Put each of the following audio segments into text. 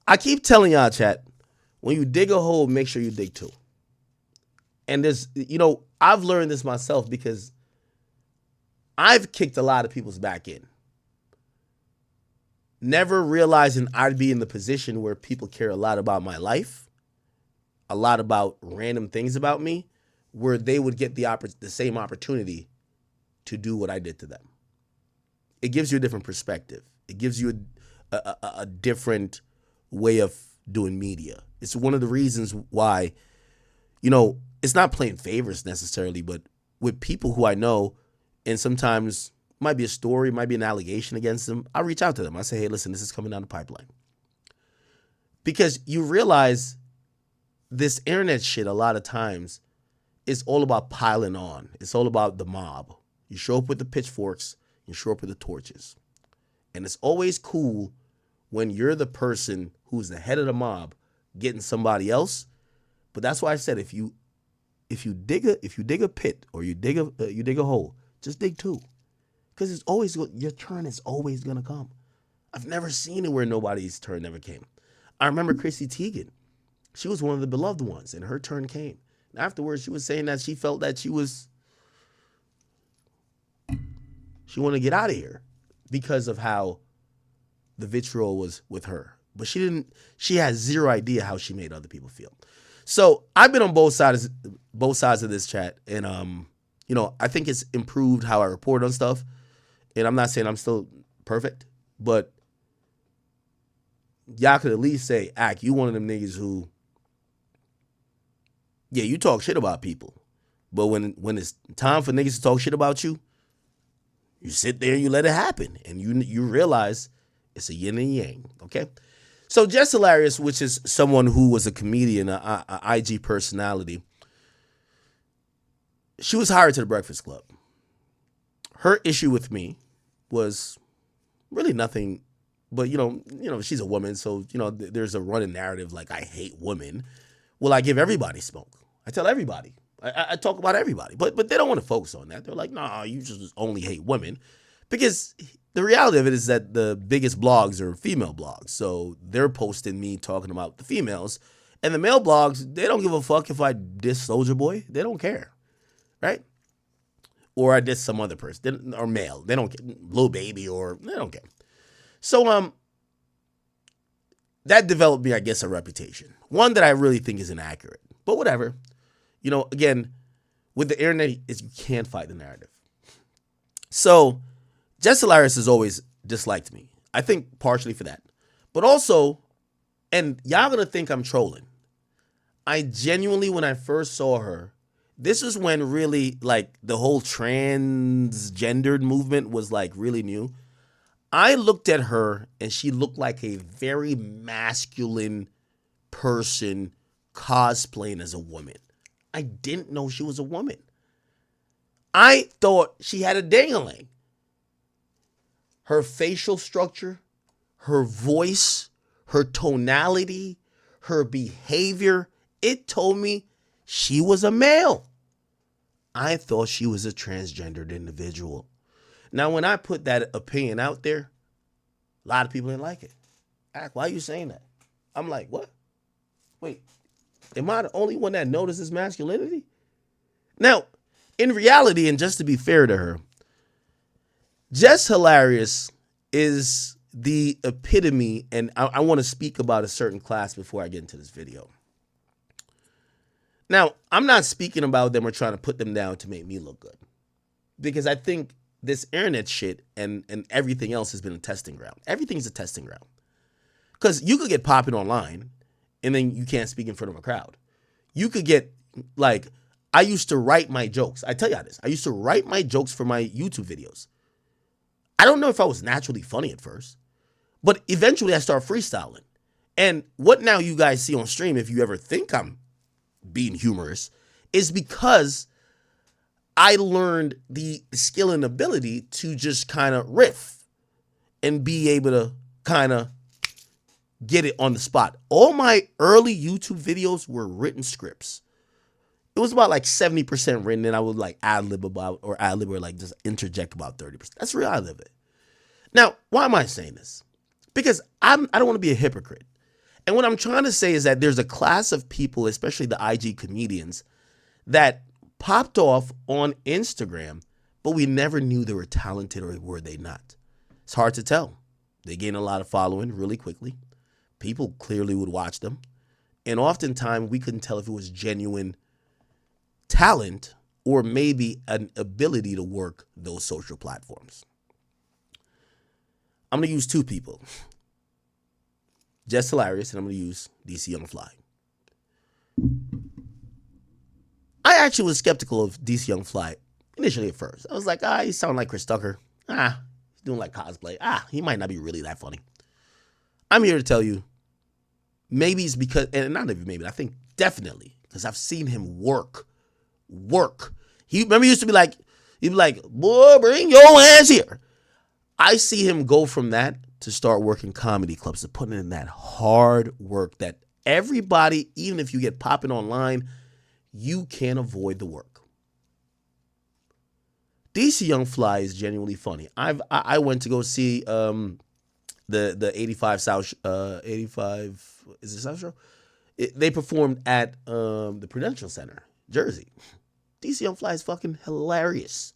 I keep telling y'all, chat, when you dig a hole, make sure you dig two. And there's, I've learned this myself because I've kicked a lot of people's back in. Never realizing I'd be in the position where people care a lot about my life, a lot about random things about me, where they would get the same opportunity to do what I did to them. It gives you a different perspective. It gives you a different way of doing media. It's one of the reasons why, it's not playing favors necessarily, but with people who I know, and sometimes might be a story, might be an allegation against them, I reach out to them. I say, hey, listen, this is coming down the pipeline. Because you realize this internet shit a lot of times is all about piling on. It's all about the mob. You show up with the pitchforks, you show up with the torches. And it's always cool when you're the person who's the head of the mob getting somebody else. But that's why I said if you dig a pit or you dig a hole, just dig two. Because it's always your turn is always gonna come. I've never seen it where nobody's turn never came. I remember Chrissy Teigen. She was one of the beloved ones, and her turn came. And afterwards, she was saying that she felt that she wanted to get out of here because of how the vitriol was with her. But she had zero idea how she made other people feel. So I've been on both sides of this chat, and I think it's improved how I report on stuff. And I'm not saying I'm still perfect, but y'all could at least say, Ak, you one of them niggas who, yeah, you talk shit about people. But when it's time for niggas to talk shit about you, you sit there and you let it happen. And you realize it's a yin and yang, okay? So Jess Hilarious, which is someone who was a comedian, a IG personality, she was hired to the Breakfast Club. Her issue with me was really nothing, but she's a woman, so there's a running narrative like I hate women. Well, I give everybody smoke. I tell everybody. I talk about everybody, but they don't want to focus on that. They're like, nah, you just only hate women, because the reality of it is that the biggest blogs are female blogs, so they're posting me talking about the females, and the male blogs, they don't give a fuck if I diss Soulja Boy. They don't care, right? Or I diss some other person, or male. They don't care. Lil Baby, or they don't care. So that developed me, I guess, a reputation. One that I really think is inaccurate, but whatever. Again, with the internet, you can't fight the narrative. So Jess Hilarious has always disliked me. I think partially for that. But also, and y'all gonna think I'm trolling, I genuinely, when I first saw her, this is when really like the whole transgendered movement was like really new. I looked at her and she looked like a very masculine person cosplaying as a woman. I didn't know she was a woman. I thought she had a ding-a-ling. Her facial structure, her voice, her tonality, her behavior, it told me she was a male. I thought she was a transgendered individual. Now, when I put that opinion out there, a lot of people didn't like it. Ak, why are you saying that? I'm like, what? Wait, am I the only one that notices masculinity? Now, in reality, and just to be fair to her, Jess Hilarious is the epitome, and I want to speak about a certain class before I get into this video. Now, I'm not speaking about them or trying to put them down to make me look good, because I think this internet shit and everything else has been a testing ground. Everything's a testing ground. Because you could get popping online and then you can't speak in front of a crowd. You could get, like, I used to write my jokes. I tell y'all this. I used to write my jokes for my YouTube videos. I don't know if I was naturally funny at first, but eventually I started freestyling. And what now you guys see on stream, if you ever think I'm being humorous, is because I learned the skill and ability to just kind of riff and be able to kind of get it on the spot. All my early YouTube videos were written scripts. It was about like 70% written, and I would like ad-lib or like just interject about 30%. That's the reality of it. Now, why am I saying this? Because I don't want to be a hypocrite. And what I'm trying to say is that there's a class of people, especially the IG comedians, that popped off on Instagram, but we never knew they were talented, or were they not. It's hard to tell. They gain a lot of following really quickly. People clearly would watch them. And oftentimes we couldn't tell if it was genuine talent or maybe an ability to work those social platforms. I'm going to use two people. Jess Hilarious, and I'm going to use DC Young Fly. I actually was skeptical of DC Young Fly initially at first. I was like, he sounds like Chris Tucker. He's doing like cosplay. He might not be really that funny. I'm here to tell you, maybe it's because, and not even maybe, I think definitely, because I've seen him work. He used to be like, he'd be like, boy, bring your ass here. I see him go from that to start working comedy clubs, to putting in that hard work that everybody, even if you get popping online, you can't avoid the work. DC Young Fly is genuinely funny. I went to go see the 85 South 85 is it South Show? They performed at the Prudential Center, Jersey. DC Young Fly is fucking hilarious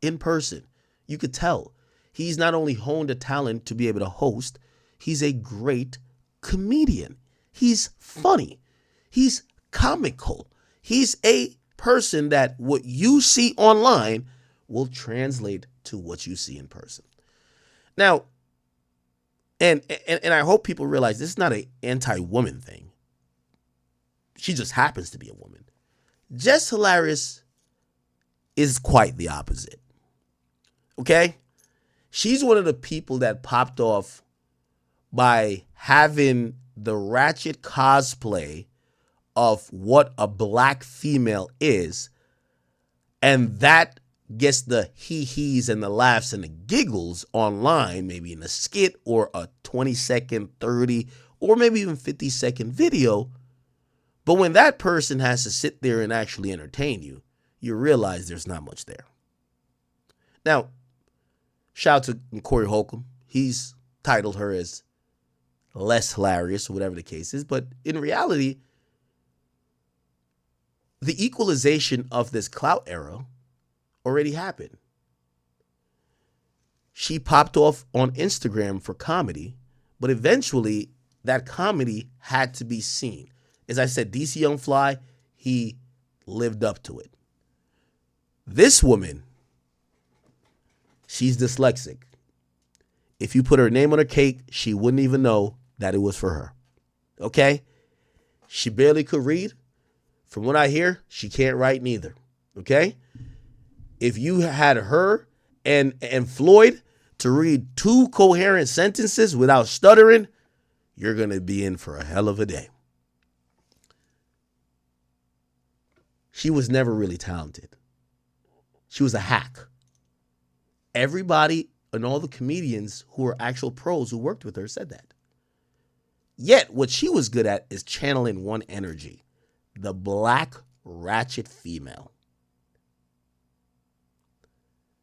in person. You could tell. He's not only honed a talent to be able to host, he's a great comedian. He's funny. He's comical. He's a person that what you see online will translate to what you see in person. Now, and I hope people realize this is not an anti-woman thing. She just happens to be a woman. Jess Hilarious is quite the opposite. Okay? She's one of the people that popped off by having the ratchet cosplay of what a black female is, and that gets the hee-hees and the laughs and the giggles online, maybe in a skit or a 20-second, 30, or maybe even 50-second video. But when that person has to sit there and actually entertain you, you realize there's not much there. Now, shout out to Corey Holcomb. He's titled her as less hilarious or whatever the case is. But in reality, the equalization of this clout era already happened. She popped off on Instagram for comedy, but eventually that comedy had to be seen. As I said, DC Young Fly, he lived up to it. This woman, she's dyslexic. If you put her name on a cake, she wouldn't even know that it was for her. Okay? She barely could read. From what I hear, she can't write neither. Okay? If you had her and Floyd to read two coherent sentences without stuttering, you're going to be in for a hell of a day. She was never really talented. She was a hack. Everybody and all the comedians who were actual pros who worked with her said that. Yet, what she was good at is channeling one energy, the black ratchet female.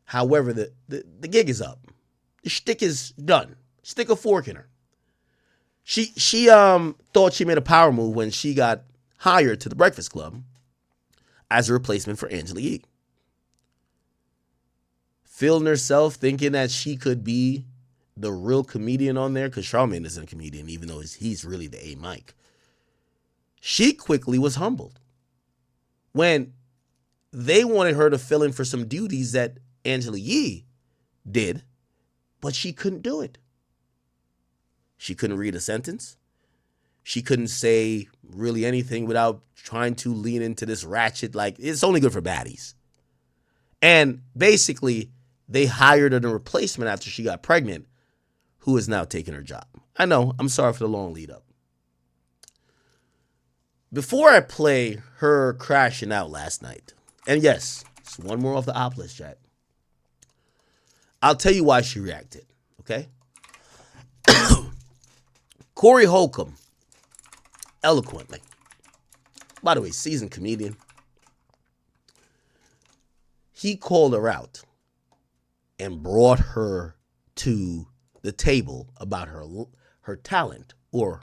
However, the gig is up. The shtick is done. Stick a fork in her. She thought she made a power move when she got hired to the Breakfast Club as a replacement for Angela Yee. Feeling herself, thinking that she could be the real comedian on there, because Charlamagne isn't a comedian, even though he's really the A Mike. She quickly was humbled when they wanted her to fill in for some duties that Angela Yee did, but she couldn't do it. She couldn't read a sentence. She couldn't say really anything without trying to lean into this ratchet, like, it's only good for baddies. And basically, they hired her a replacement after she got pregnant, who is now taking her job. I know, I'm sorry for the long lead up. Before I play her crashing out last night, and yes, it's one more off the op list, chat, I'll tell you why she reacted, okay? Corey Holcomb, eloquently, by the way, seasoned comedian, he called her out and brought her to the table about her talent or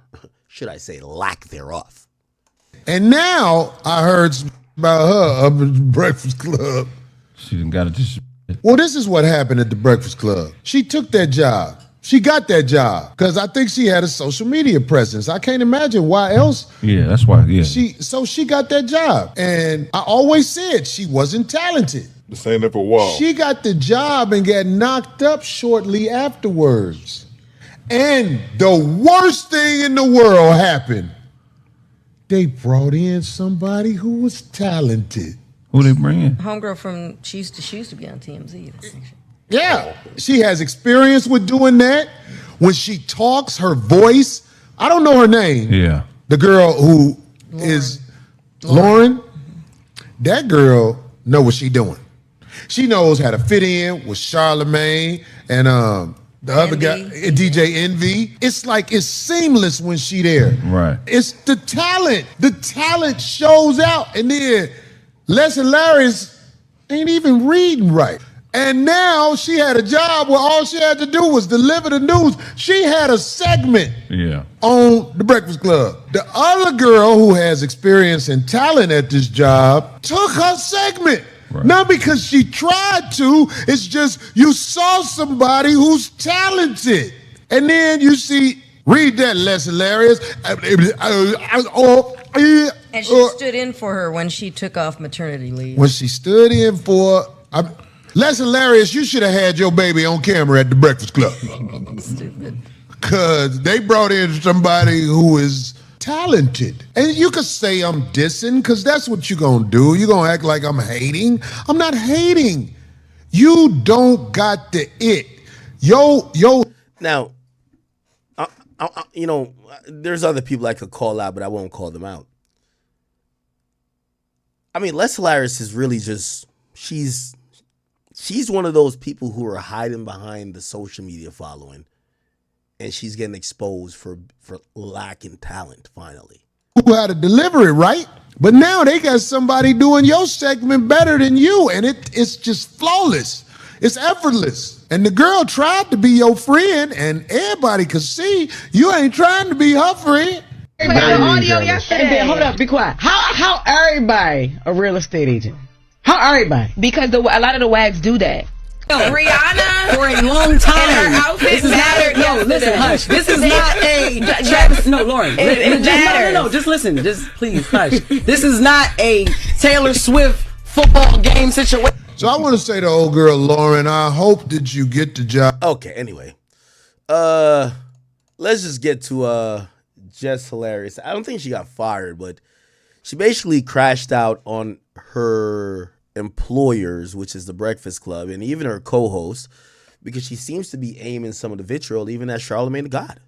should I say lack thereof. And now I heard about her up at the Breakfast Club. She done got it. Well, this is what happened at the Breakfast Club. She took that job. She got that job because I think she had a social media presence. I can't imagine why else. Yeah, that's why. Yeah. So she got that job. And I always said she wasn't talented. Been saying that for a while. She got the job and got knocked up shortly afterwards. And the worst thing in the world happened. They brought in somebody who was talented. Who they bring in? Homegirl from she used to be on TMZ. Yeah, she has experience with doing that. When she talks, her voice. I don't know her name. Yeah. The girl who is Lauren. That girl know what she doing. She knows how to fit in with Charlamagne and the other guy, DJ Envy. It's like it's seamless when she there. Right. It's the talent. The talent shows out. And then Les Hilarious ain't even reading right. And now she had a job where all she had to do was deliver the news. She had a segment on The Breakfast Club. The other girl who has experience and talent at this job took her segment. Right. Not because she tried to, it's just you saw somebody who's talented. And then you see, read that, Les Hilarious. And she stood in for her when she took off maternity leave. When she stood in for... Les Hilarious, you should have had your baby on camera at the Breakfast Club. Stupid. Because they brought in somebody who is talented. And you could say I'm dissing, because that's what you're going to do. You're going to act like I'm hating. I'm not hating. You don't got the it. Yo. Now, there's other people I could call out, but I won't call them out. I mean, Les Hilarious is really just, she's one of those people who are hiding behind the social media following, and she's getting exposed for lacking talent, finally. Who had to deliver it, right? But now they got somebody doing your segment better than you, and it's just flawless. It's effortless. And the girl tried to be your friend, and everybody could see you ain't trying to be her friend. Audio yesterday. Hold up, be quiet. How everybody a real estate agent? How everybody? Because a lot of the wags do that. Rihanna for a long time. And her outfit this is mattered. No, listen, hush. This is not a Travis. No, Lauren. No. Just listen. Just please hush. This is not a Taylor Swift football game situation. So I want to say to old girl Lauren, I hope that you get the job. Okay. Anyway, let's just get to Jess Hilarious. I don't think she got fired, but she basically crashed out on her employers, which is the Breakfast Club, and even her co-host, because she seems to be aiming some of the vitriol even at Charlamagne the God.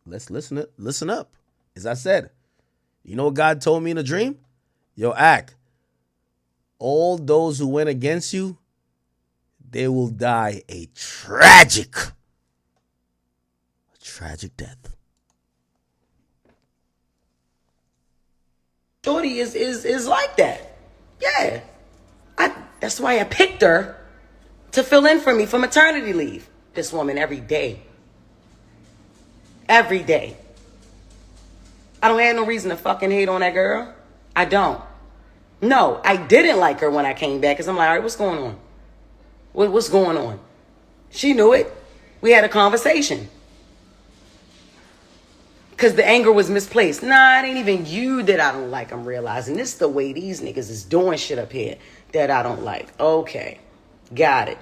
Let's listen up. As I said, you know what God told me in a dream? Yo, all those who went against you, they will die a tragic death. Shorty is like that. Yeah. That's why I picked her to fill in for me for maternity leave. This woman every day. Every day. I don't have no reason to fucking hate on that girl. I don't. No, I didn't like her when I came back because I'm like, all right, what's going on? What's going on? She knew it. We had a conversation. Because the anger was misplaced. Nah, it ain't even you that I don't like. I'm realizing this is the way these niggas is doing shit up here that I don't like. Okay, got it.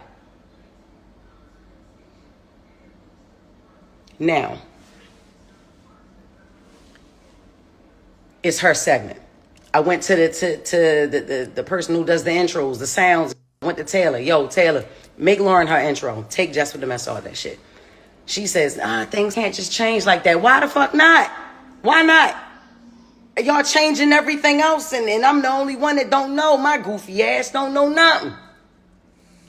Now, it's her segment. I went to the person who does the intros, the sounds. I went to Taylor. Yo, Taylor, make Lauren her intro. Take Jess with the mess, all that shit. She says, things can't just change like that. Why the fuck not? Why not? Y'all changing everything else, and I'm the only one that don't know. My goofy ass don't know nothing.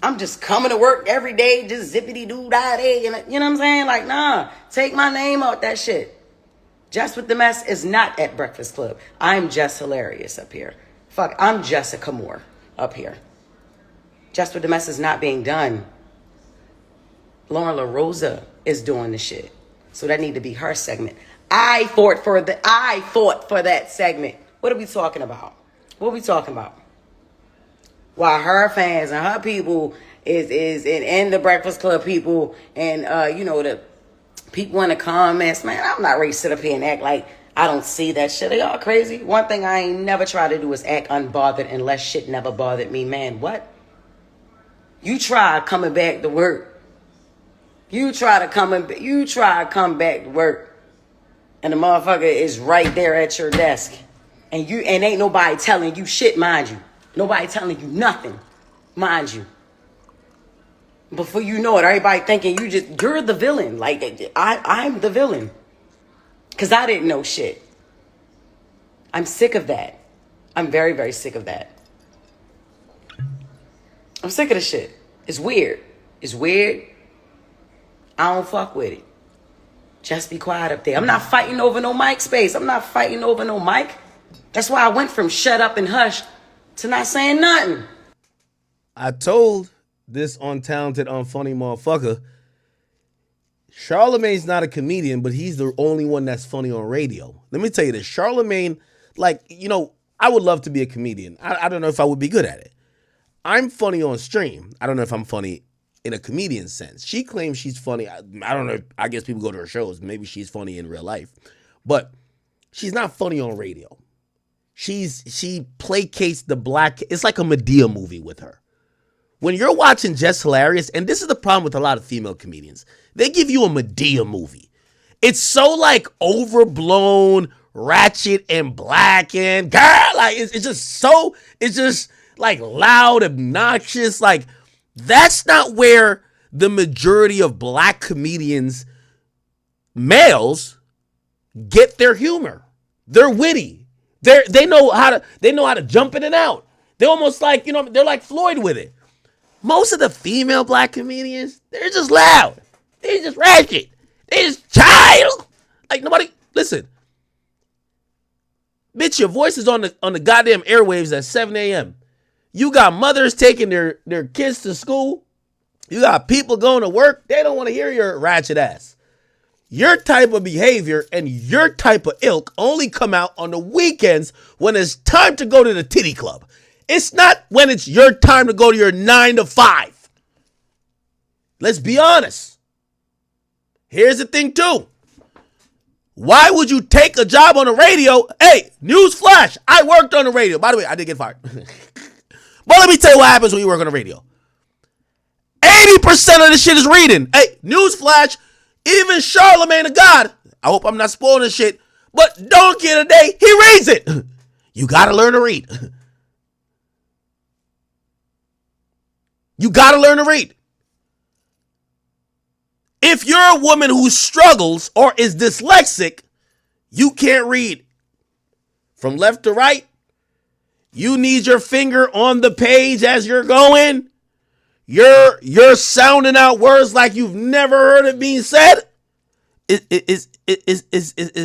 I'm just coming to work every day, just zippity-doo-dah-day. And you know what I'm saying? Like, nah, take my name out that shit. Jess with the Mess is not at Breakfast Club. I'm Jess Hilarious up here. Fuck, I'm Jessica Moore up here. Jess with the Mess is not being done. Lauren LaRosa is doing the shit. So that need to be her segment. I fought for that segment. What are we talking about? What are we talking about? While her fans and her people and the Breakfast Club people and the people in the comments, man, I'm not ready to sit up here and act like I don't see that shit. Are y'all crazy? One thing I ain't never try to do is act unbothered unless shit never bothered me. Man, what? You try coming back to work. You try to come back to work. And the motherfucker is right there at your desk. And ain't nobody telling you shit, mind you. Nobody telling you nothing, mind you. Before you know it, everybody thinking you're the villain. Like, I'm the villain. Because I didn't know shit. I'm sick of that. I'm very, very sick of that. I'm sick of the shit. It's weird. It's weird. I don't fuck with it. Just be quiet up there. I'm not fighting over no mic space. I'm not fighting over no mic. That's why I went from shut up and hush to not saying nothing. I told this untalented, unfunny motherfucker, Charlamagne's not a comedian, but he's the only one that's funny on radio. Let me tell you this. Charlamagne, I would love to be a comedian. I don't know if I would be good at it. I'm funny on stream. I don't know if I'm funny in a comedian sense. She claims she's funny. I don't know. I guess people go to her shows. Maybe she's funny in real life. But she's not funny on radio. She placates the black. It's like a Medea movie with her. When you're watching Jess Hilarious, and this is the problem with a lot of female comedians, they give you a Medea movie. It's so overblown, ratchet and black and girl, it's just loud, obnoxious. That's not where the majority of black comedians, males, get their humor. They're witty. They know how to jump in and out. They're almost they're like Floyd with it. Most of the female black comedians, they're just loud. They're just ratchet. They're just child. Nobody, listen. Bitch, your voice is on the goddamn airwaves at 7 a.m. You got mothers taking their kids to school. You got people going to work. They don't want to hear your ratchet ass. Your type of behavior and your type of ilk only come out on the weekends when it's time to go to the titty club. It's not when it's your time to go to your 9 to 5. Let's be honest. Here's the thing too. Why would you take a job on the radio? Hey, news flash. I worked on the radio. By the way, I did get fired. But let me tell you what happens when you work on the radio. 80% of the shit is reading. Hey, news flash. Even Charlamagne the God. I hope I'm not spoiling this shit. But Donkey of the Day, he reads it. You got to learn to read. You got to learn to read. If you're a woman who struggles or is dyslexic, you can't read from left to right. You need your finger on the page as you're going. You're sounding out words like you've never heard it being said. Is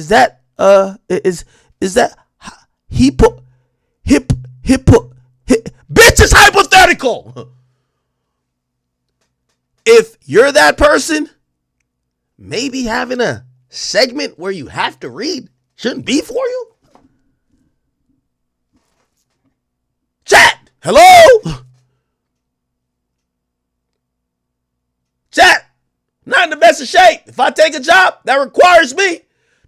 that bitch is hypothetical. If you're that person, maybe having a segment where you have to read shouldn't be for you. Chat, hello? Chat, not in the best of shape. If I take a job that requires me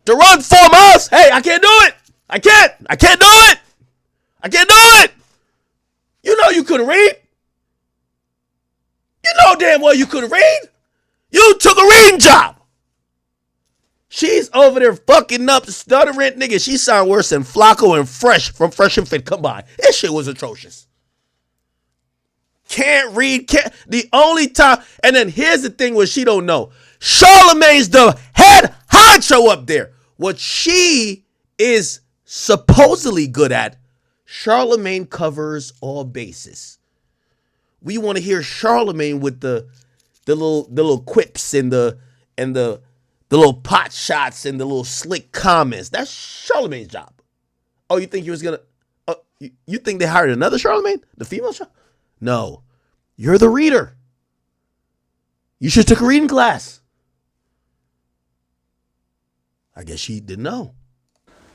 to run 4 miles, hey, I can't do it. I can't do it. I can't do it. You know you couldn't read. You know damn well you couldn't read. You took a reading job. She's over there fucking up, stuttering, nigga. She sound worse than Flacco and Fresh from Fresh and Fit combined. That shit was atrocious. Can't read, the only time, and then here's the thing what she don't know. Charlamagne's the head honcho up there. What she is supposedly good at, Charlamagne covers all bases. We want to hear Charlamagne with the little quips and the little pot shots and the little slick comments. That's Charlamagne's job. Oh, you think you think they hired another Charlamagne? The female Charlamagne? No, you're the reader. You should have took a reading class. I guess she didn't know.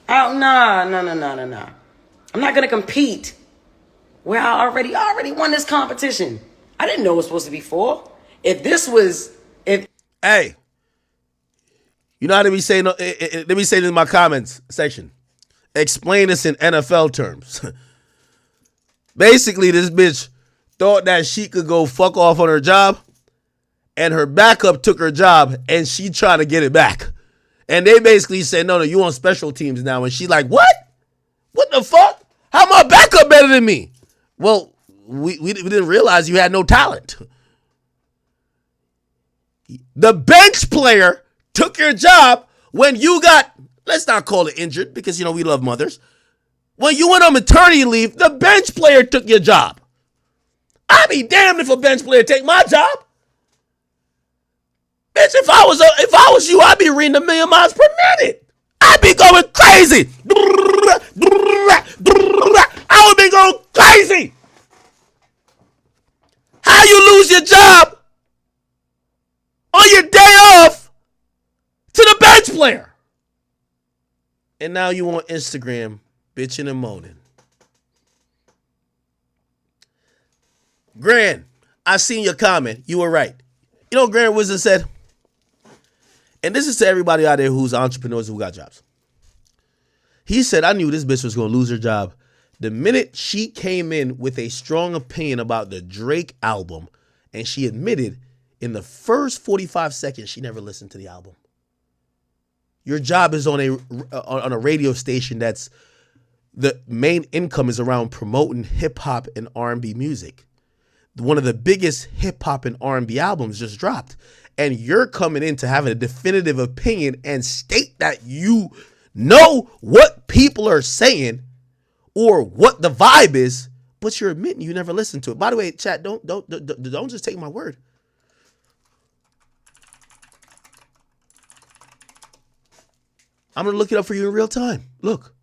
Oh, no. I'm not gonna compete where I already won this competition. I didn't know it was supposed to be 4. Hey, you know how they be saying? Let me say this in my comments section. Explain this in NFL terms. Basically, this bitch thought that she could go fuck off on her job, and her backup took her job, and she trying to get it back. And they basically said, no, you on special teams now. And she's like, what? What the fuck? How my backup better than me? Well, we didn't realize you had no talent. The bench player took your job when you got, let's not call it injured because, we love mothers. When you went on maternity leave, the bench player took your job. I'd be damned if a bench player take my job. Bitch, if I was you, I'd be reading 1,000,000 miles per minute. I'd be going crazy. I would be going crazy. How you lose your job on your day off to the bench player? And now you on Instagram bitching and moaning. Grand, I seen your comment. You were right. You know what Grand Wizard said? And this is to everybody out there who's entrepreneurs who got jobs. He said, I knew this bitch was going to lose her job the minute she came in with a strong opinion about the Drake album, and she admitted in the first 45 seconds she never listened to the album. Your job is on a radio station that's the main income is around promoting hip hop and R&B music. One of the biggest hip hop and R&B albums just dropped, and you're coming in to have a definitive opinion and state that you know what people are saying or what the vibe is, but you're admitting you never listened to it. By the way, chat, don't just take my word. I'm gonna look it up for you in real time. Look.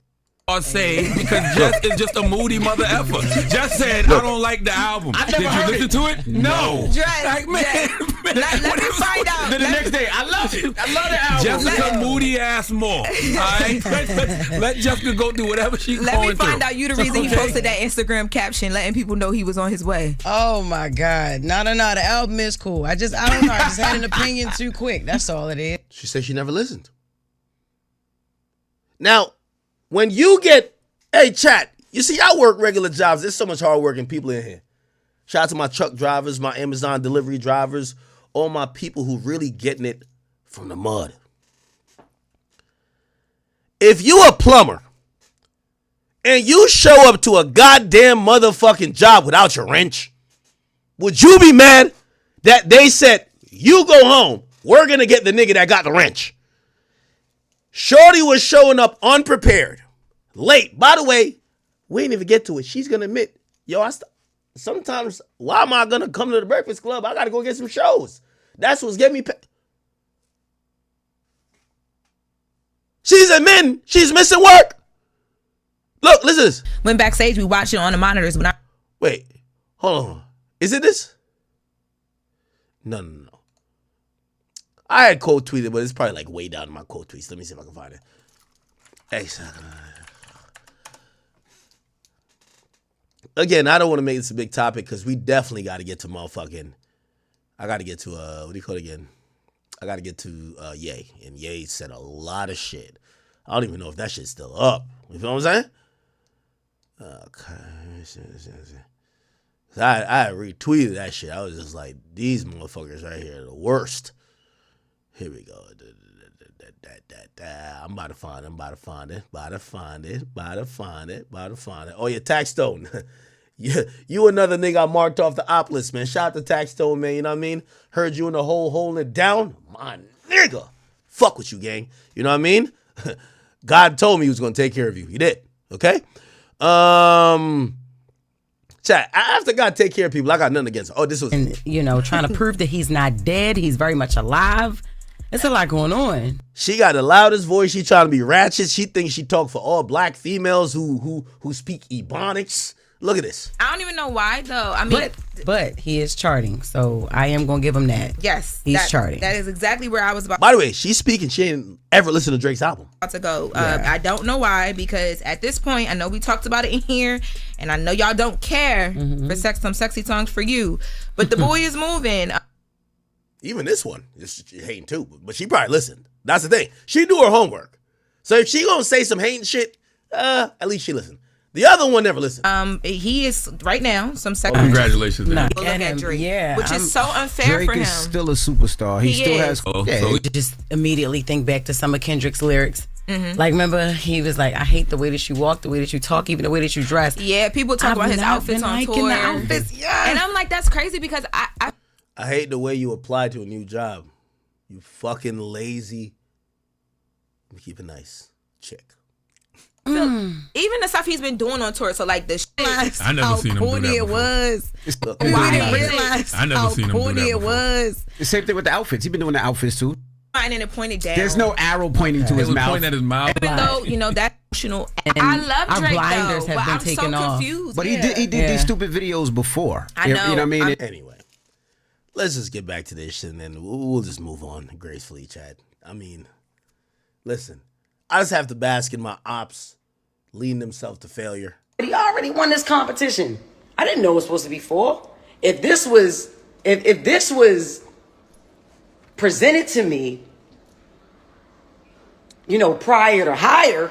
Or say because Jess is just a moody mother effer. Jess said, I don't like the album. Did you listen to it? No. Jess, Like, man, let me find out. Then the next day, I love it. I love the album. Jessica moody ass more. All right? Let Jessica go through whatever she's Let going me find through. out you the reason he posted that Instagram caption, letting people know he was on his way. Oh my God. No. The album is cool. I don't know. I just had an opinion too quick. That's all it is. She said she never listened. Now, when you get, hey, chat, you see, I work regular jobs. There's so much hardworking people in here. Shout out to my truck drivers, my Amazon delivery drivers, all my people who really getting it from the mud. If you a plumber and you show up to a goddamn motherfucking job without your wrench, would you be mad that they said, you go home, we're going to get the nigga that got the wrench? Shorty was showing up unprepared, late. By the way, we didn't even get to it. She's going to admit, sometimes, why am I going to come to the Breakfast Club? I got to go get some shows. That's what's getting me She's admitting she's missing work. Look, listen to this. When backstage, we watched it on the monitors. Wait, hold on. Is it this? No. I had quote tweeted, but it's probably like way down in my quote tweets. Let me see if I can find it. Hey, again, I don't want to make this a big topic because we definitely got to get to motherfucking. I got to get to what do you call it again? I got to get to Ye, and Ye said a lot of shit. I don't even know if that shit's still up. You feel what I'm saying? Okay. I retweeted that shit. I was just like, these motherfuckers right here are the worst. Here we go. I'm about to find it. Oh, yeah, Tax Stone. You another nigga I marked off the op list, man. Shout out to Tax Stone, man. You know what I mean? Heard you in the hole holding it down. My nigga. Fuck with you, gang. You know what I mean? God told me he was going to take care of you. He did. Okay? Chat, after God take care of people, I got nothing against him. Oh, this was... And, trying to prove that he's not dead. He's very much alive. It's a lot going on. She got the loudest voice. She trying to be ratchet. She thinks she talk for all black females who speak Ebonics. Look at this. I don't even know why though. I mean, but he is charting, so I am gonna give him that. yes, he's charting. That is exactly where I was about. By the way, she's speaking. She ain't ever listened to Drake's album. To go. I don't know why, because at this point, I know we talked about it in here, and I know y'all don't care for some sexy songs for you, but the boy is moving. Even this one is hating too, but she probably listened. That's the thing. She do her homework. So if she gonna say some hating shit, at least she listened. The other one never listened. He is right now some sexy. Congratulations, man. Look at Drake, yeah, which is so unfair Drake for him. is still a superstar. He still has. So just immediately think back to some of Kendrick's lyrics. Like, remember, he was like, I hate the way that you walk, the way that you talk, even the way that you dress. Yeah, people talk about his outfits on tour. The outfits, yeah. And I'm like, that's crazy, because I hate the way you apply to a new job. You fucking lazy. Keep it nice, chick. feel even the stuff he's been doing on tour. So like the shit, I never seen him do that it was. Why? We didn't realize I never how seen him do corny that it before. was. The same thing with the outfits. He's been doing the outfits too. and then it pointed down. There's no arrow pointing to It his was mouth. pointing at his mouth. Even though you know that's emotional. And I love our Drake blinders though, have but been I'm taken so off. confused. But he did these stupid videos before. I know. You know what I mean? Anyway, let's just get back to this shit and then we'll just move on gracefully, Chad. I mean, listen, I just have to bask in my ops leading themselves to failure. He already won this competition. I didn't know it was supposed to be 4. If this was presented to me, you know, prior to hire,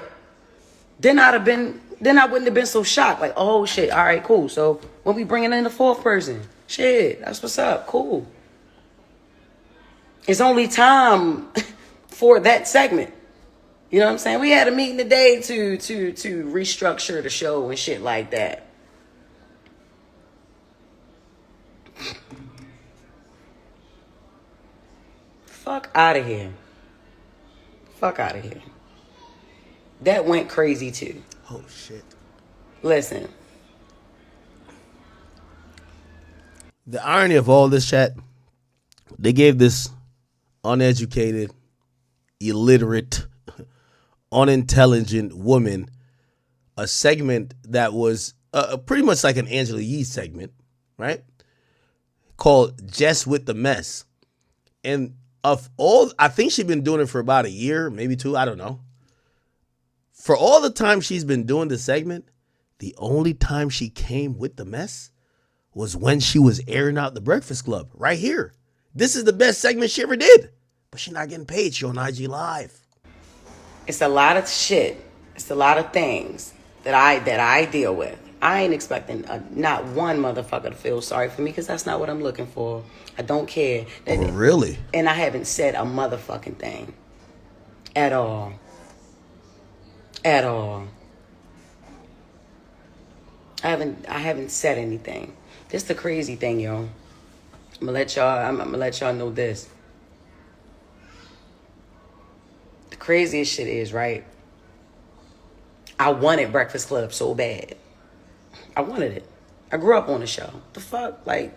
then I wouldn't have been so shocked. Like, oh shit, all right, cool. So when we bringing in the 4th person, shit, that's what's up, cool. It's only time for that segment. You know what I'm saying? We had a meeting today to restructure the show and shit like that. Fuck out of here. Fuck out of here. That went crazy too. Oh shit. Listen. The irony of all this, chat, they gave this uneducated, illiterate, unintelligent woman a segment that was pretty much like an Angela Yee segment, right? Called Jess with the Mess. And of all, I think she's been doing it for about a year, maybe 2, I don't know. For all the time she's been doing the segment, the only time she came with the mess was when she was airing out The Breakfast Club, right here. This is the best segment she ever did. But she's not getting paid. She's on IG Live. It's a lot of shit. It's a lot of things that I deal with. I ain't expecting not one motherfucker to feel sorry for me because that's not what I'm looking for. I don't care. Oh, really? And I haven't said a motherfucking thing. At all. At all. I haven't said anything. This the crazy thing, yo. I'm gonna let y'all know this. The craziest shit is, right? I wanted Breakfast Club so bad. I wanted it. I grew up on the show. The fuck? Like,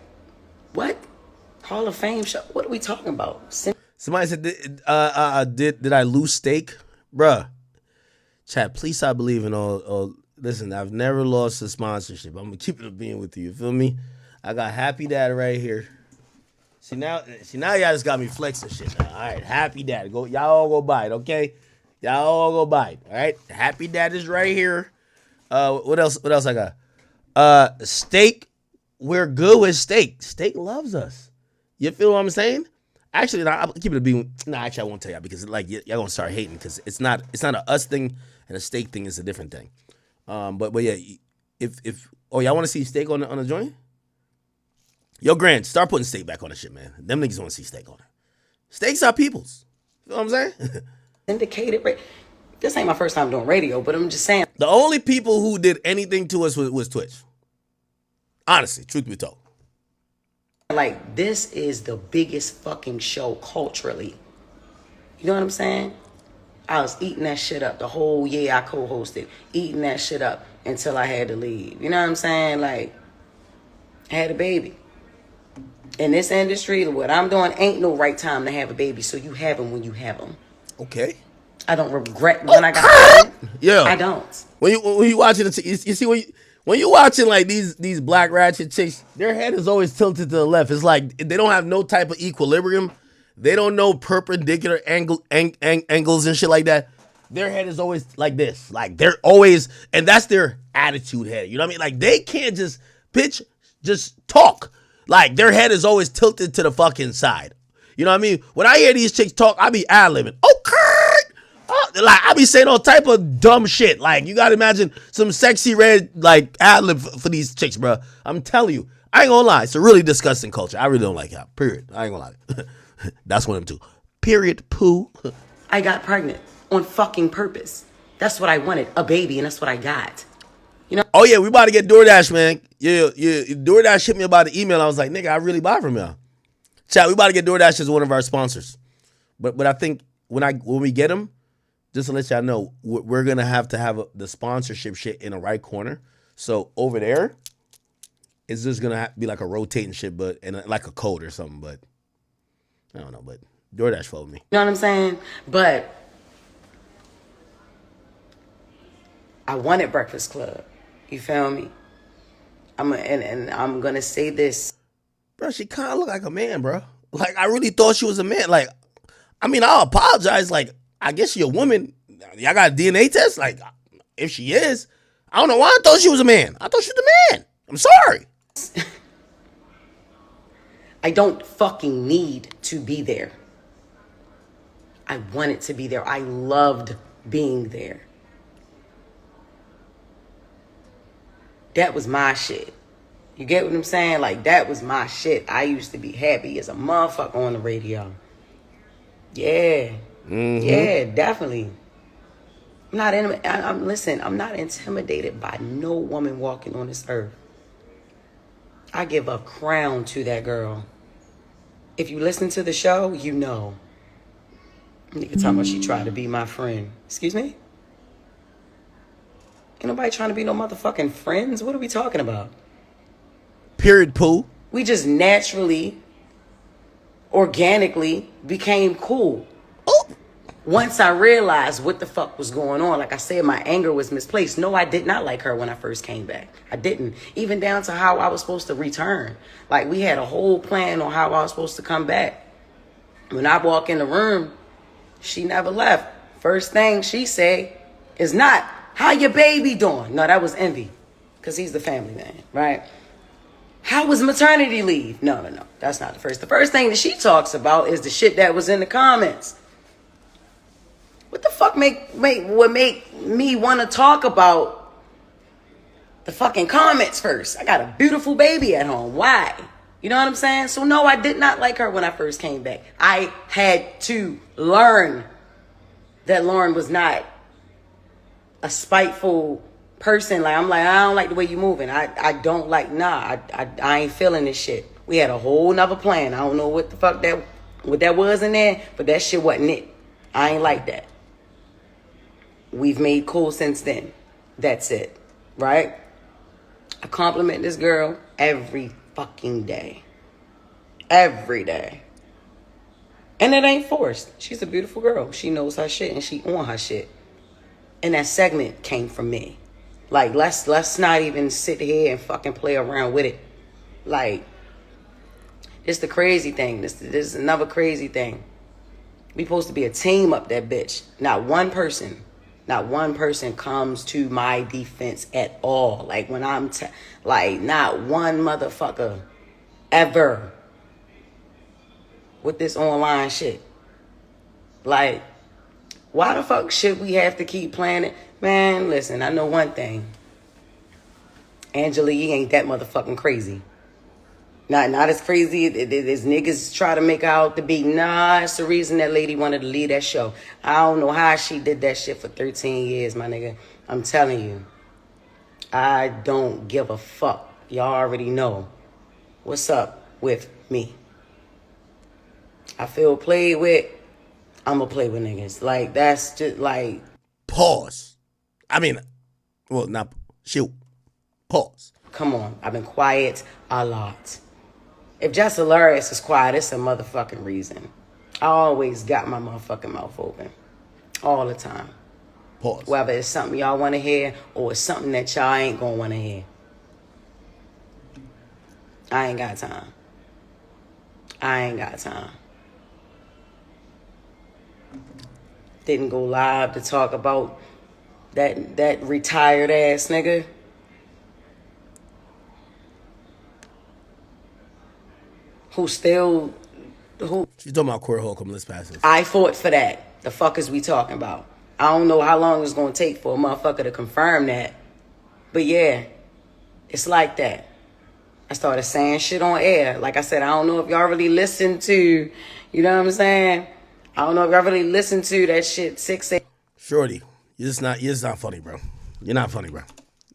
what? Hall of Fame show? What are we talking about? Somebody said, did I lose steak? Bruh. Chat, please stop believing all. Listen, I've never lost a sponsorship. I'm going to keep it a being with you. You feel me? I got Happy Dad right here. See now y'all just got me flexing shit now. All right, Happy Dad. Y'all all go buy it, okay? Y'all all go buy it, all right? Happy Dad is right here. What else I got? Steak. We're good with steak. Steak loves us. You feel what I'm saying? Actually, I'll keep it a being. No, actually, I won't tell y'all because like y'all gonna start hating because it's not a us thing and a steak thing is a different thing. But yeah, if y'all want to see steak on the joint, yo, Grant, start putting steak back on the shit, man. Them niggas want to see steak on it. Steaks are people's. You know what I'm saying? Indicated. This ain't my first time doing radio, but I'm just saying. The only people who did anything to us was Twitch. Honestly, truth be told. Like, this is the biggest fucking show culturally. You know what I'm saying? I was eating that shit up the whole year I co-hosted. Eating that shit up until I had to leave. You know what I'm saying? Like, I had a baby. In this industry, what I'm doing ain't no right time to have a baby, so you have them when you have them. Okay. I don't regret when I got pregnant. Yeah. I don't. When you watching it, you see when when you're watching like these black ratchet chicks, their head is always tilted to the left. It's like they don't have no type of equilibrium. They don't know perpendicular angles and shit like that. Their head is always like this. Like they're always, and that's their attitude head. You know what I mean? Like they can't just talk. Like their head is always tilted to the fucking side. You know what I mean? When I hear these chicks talk, I be ad-libbing. Like I be saying all type of dumb shit. Like you gotta imagine some sexy red like ad-lib for these chicks, bro. I'm telling you, I ain't gonna lie. It's a really disgusting culture. I really don't like it. Period. I ain't gonna lie. That's one of them too. Period. Poo. I got pregnant on fucking purpose. That's what I wanted, a baby, and that's what I got. You know? Oh yeah, we about to get DoorDash, man. Yeah. DoorDash hit me about the email. I was like, nigga, I really buy from y'all. Chat, we about to get DoorDash as one of our sponsors. But I think when we get them, just to let y'all know, we're gonna have the sponsorship shit in the right corner. So over there, it's just gonna be like a rotating shit, but and like a code or something. But I don't know. But DoorDash followed me. You know what I'm saying? But I wanted Breakfast Club. You feel me? And I'm gonna say this, bro. She kind of looked like a man, bro. Like I really thought she was a man. Like, I mean, I'll apologize. Like, I guess she a woman. Y'all got a DNA test? Like, if she is, I don't know why I thought she was a man. I thought she was a man. I'm sorry. I don't fucking need to be there. I wanted to be there. I loved being there. That was my shit. You get what I'm saying? Like, that was my shit. I used to be happy as a motherfucker on the radio. Yeah. Mm-hmm. Yeah, definitely. I'm not intimidated by no woman walking on this earth. I give a crown to that girl. If you listen to the show, you know. Nigga talking about she tried to be my friend. Excuse me? Ain't nobody trying to be no motherfucking friends. What are we talking about? Period, poo. We just naturally, organically became cool. Oh. Once I realized what the fuck was going on, like I said, my anger was misplaced. No, I did not like her when I first came back. I didn't. Even down to how I was supposed to return. Like, we had a whole plan on how I was supposed to come back. When I walk in the room, she never left. First thing she said is not, how your baby doing? No, that was envy. Because he's the family man, right? How was maternity leave? No. That's not the first. The first thing that she talks about is the shit that was in the comments. What the fuck would make me want to talk about the fucking comments first? I got a beautiful baby at home. Why? You know what I'm saying? So no, I did not like her when I first came back. I had to learn that Lauren was not a spiteful person. Like, I'm like, I don't like the way you moving. I don't like, I ain't feeling this shit. We had a whole nother plan. I don't know what the fuck what that was in there, but that shit wasn't it. I ain't like that. We've made cool since then. That's it. Right? I compliment this girl every fucking day. Every day. And it ain't forced. She's a beautiful girl. She knows her shit and she on her shit. And that segment came from me. Like, let's not even sit here and fucking play around with it. Like, it's the crazy thing. This is another crazy thing. We supposed to be a team up that bitch. Not one person comes to my defense at all. Like, when I'm like, not one motherfucker ever with this online shit. Like, why the fuck should we have to keep playing it? Man, listen, I know one thing. Angela Yee ain't that motherfucking crazy. Not as crazy as niggas try to make her out to be. Nah, it's the reason that lady wanted to leave that show. I don't know how she did that shit for 13 years, my nigga. I'm telling you. I don't give a fuck. Y'all already know what's up with me. I feel played with. I'ma play with niggas. Like, that's just like... Pause. I mean, well, not... Shoot. Pause. Come on. I've been quiet a lot. If Jess Hilarious is quiet, it's a motherfucking reason. I always got my motherfucking mouth open. All the time. Pause. Whether it's something y'all want to hear or it's something that y'all ain't gonna want to hear. I ain't got time. Didn't go live to talk about that retired ass nigga. She's talking about Corey Holcomb. Let's pass this. I fought for that. The fuck is we talking about? I don't know how long it's gonna take for a motherfucker to confirm that. But yeah, it's like that. I started saying shit on air. Like I said, I don't know if y'all really listen to, you know what I'm saying? I don't know if y'all really listen to that shit 6 a.m. Shorty, you're just not funny, bro. You're not funny, bro.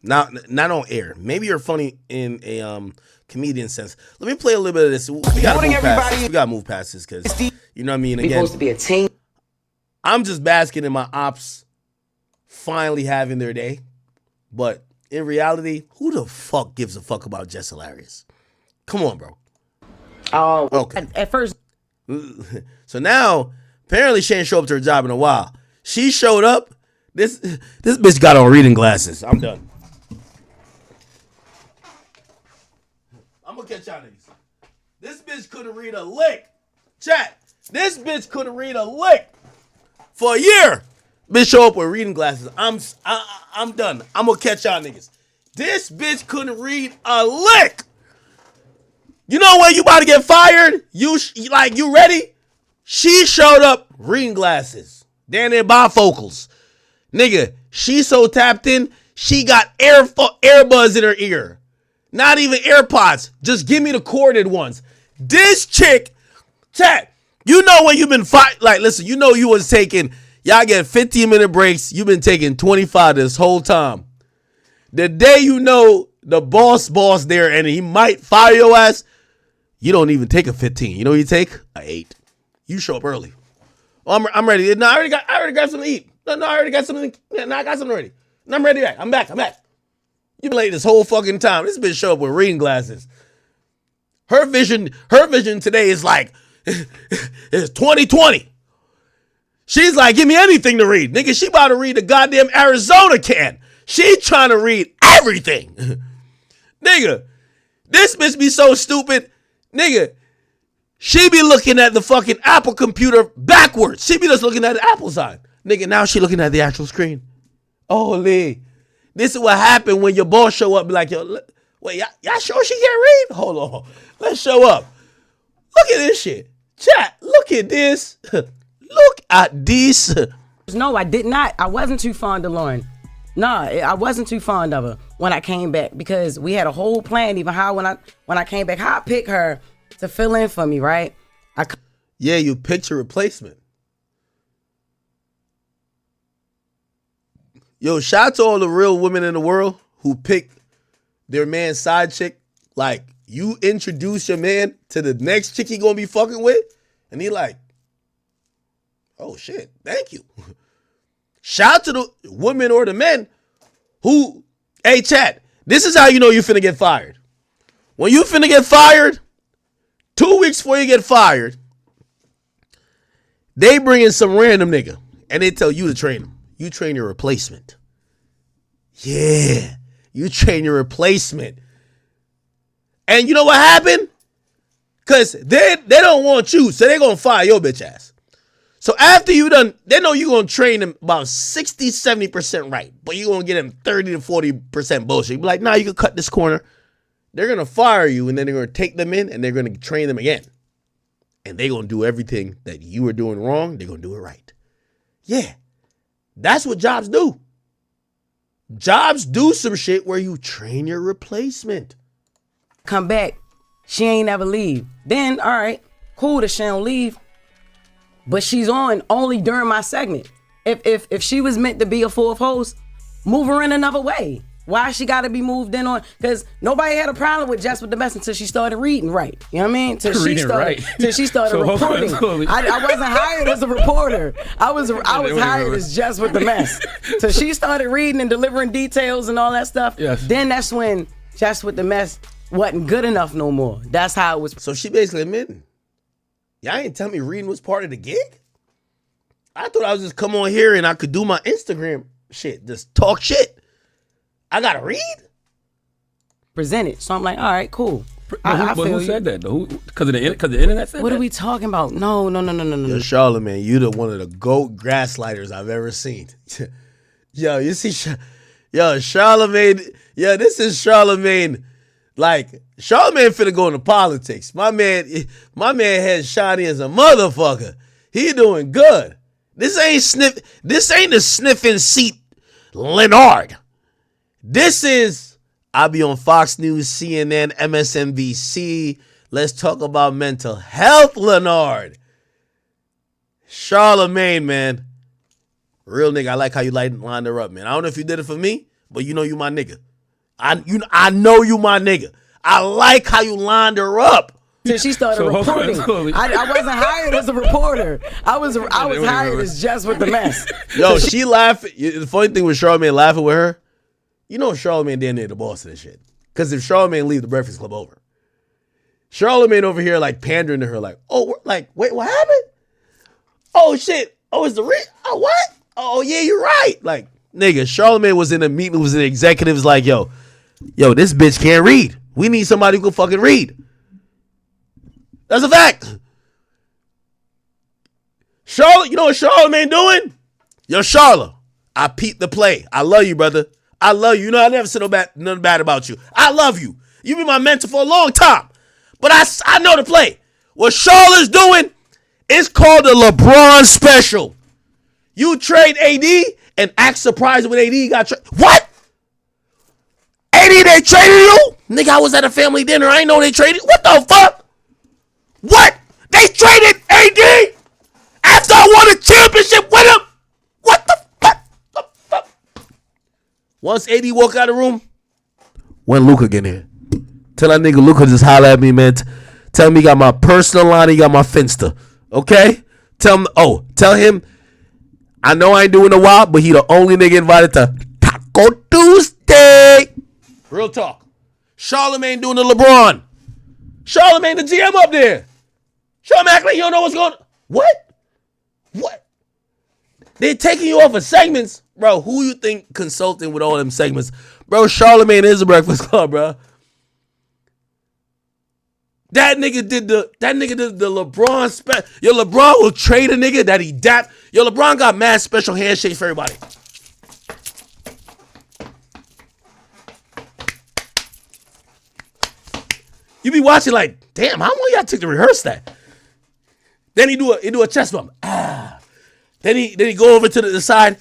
Not on air. Maybe you're funny in a comedian sense. Let me play a little bit of this. We gotta move past this because you know what I mean. Again, we're supposed to be a team. I'm just basking in my ops finally having their day, but in reality, who the fuck gives a fuck about Jess Hilarious? Come on, bro. Oh, okay. At first, so now apparently she ain't show up to her job in a while. She showed up. This bitch got on reading glasses. I'm done. I'm gonna catch y'all niggas. This bitch couldn't read a lick. Chat. This bitch couldn't read a lick for a year. Bitch show up with reading glasses. I'm done. I'm gonna catch y'all niggas. This bitch couldn't read a lick. You know when you about to get fired? You ready? She showed up reading glasses. Damn near bifocals. Nigga, she so tapped in, she got earbuds in her ear. Not even AirPods. Just give me the corded ones. This chick, chat, you know when you've been listen, you know you was taking, y'all get 15-minute breaks. You've been taking 25 this whole time. The day you know the boss there and he might fire your ass, you don't even take a 15. You know what you take? A 8. You show up early. Oh, I'm ready. No, I already got something to eat. No, I already got something. No, I got something ready. No, I'm ready back. I'm back. You been late this whole fucking time. This bitch show up with reading glasses. Her vision today is like, it's 2020. She's like, give me anything to read. Nigga, she about to read the goddamn Arizona can. She trying to read everything. Nigga, this bitch be so stupid. Nigga, she be looking at the fucking Apple computer backwards. She be just looking at the Apple side. Nigga, now she looking at the actual screen. Holy. This is what happened when your boss show up and be like, yo, wait, y'all sure she can't read? Hold on. Let's show up. Look at this shit. Chat, look at this. Look at this. No, I did not. I wasn't too fond of Lauren. No, I wasn't too fond of her when I came back because we had a whole plan, even how when I came back, how I picked her to fill in for me, right? Yeah, you picked your replacement. Yo, shout out to all the real women in the world who pick their man's side chick. Like, you introduce your man to the next chick he gonna be fucking with, and he like, oh shit, thank you. Shout out to the women or the men who, hey chat, this is how you know you finna get fired. When you finna get fired, 2 weeks before you get fired, they bring in some random nigga and they tell you to train him. You train your replacement. Yeah, you train your replacement. And you know what happened? Because they don't want you, so they're going to fire your bitch ass. So after you done, they know you're going to train them about 60, 70% right, but you're going to get them 30 to 40% bullshit. You be like, nah, you can cut this corner. They're going to fire you, and then they're going to take them in, and they're going to train them again. And they're going to do everything that you were doing wrong. They're going to do it right. Yeah. That's what jobs do. Jobs do some shit where you train your replacement. Come back, she ain't never leave. Then, all right, cool that she don't leave, but she's on only during my segment. If she was meant to be a fourth host, move her in another way. Why she got to be moved in on? Because nobody had a problem with Jess with the Mess until she started reading right. You know what I mean? Till she started So reporting. I wasn't hired as a reporter. I was hired as Jess with the Mess. So she started reading and delivering details and all that stuff. Yes. Then that's when Jess with the Mess wasn't good enough no more. That's how it was. So she basically admitting, y'all ain't tell me reading was part of the gig? I thought I was just come on here and I could do my Instagram shit, just talk shit. I gotta read? presented. So I'm like, all right, cool. But who said that though? Because the internet said What that? are we talking about? No. Yo, Charlamagne, you the one of the GOAT gaslighters I've ever seen. Yo, you see, Charlamagne. Yo, this is Charlamagne. Like, Charlamagne finna go into politics. My man has shiny as a motherfucker. He doing good. This ain't the sniffing seat Leonard. This is, I'll be on Fox News, CNN, MSNBC. Let's talk about mental health, Leonard. Charlamagne, man. Real nigga. I like how you lined her up, man. I don't know if you did it for me, but you know you my nigga. I know you my nigga. I like how you lined her up. So she started reporting. I wasn't hired as a reporter. I was hired as Jess with the mess. Yo, she laughing. The funny thing with Charlamagne laughing with her, you know Charlamagne damn near the boss of this shit. Because if Charlamagne leave the Breakfast Club over, Charlamagne over here like pandering to her like, oh, like, wait, what happened? Oh, shit. Oh, it's the oh, what? Oh, yeah, you're right. Like, nigga, Charlamagne was in a meeting with the executives like, yo, this bitch can't read. We need somebody who can fucking read. That's a fact. Charlotte, you know what Charlamagne doing? Yo, Charlotte, I peeped the play. I love you, brother. I love you. You know, I never said nothing bad about you. I love you. You've been my mentor for a long time. But I know the play. What Charlotte's doing is called the LeBron special. You trade AD and act surprised when AD got traded. What? AD, they traded you? Nigga, I was at a family dinner. I ain't know they traded. What the fuck? What? They traded AD after I won a championship with him? What the fuck? Once AD walk out of the room, when Luka get in here, tell that nigga Luka just holler at me, man. Tell him he got my personal line, he got my Finsta. Okay? Tell him, I know I ain't doing a while, but he the only nigga invited to Taco Tuesday. Real talk. Charlamagne doing the LeBron. Charlamagne the GM up there. Charlamagne act like you don't know what's going on. What? They're taking you off of segments. Bro, who you think consulting with all them segments? Bro, Charlamagne is a Breakfast Club, bro. That nigga did the LeBron special. Yo, LeBron will trade a nigga that he dapped. Yo, LeBron got mad special handshakes for everybody. You be watching like, damn, how long y'all took to rehearse that? Then he do a chest bump. Then he go over to the side.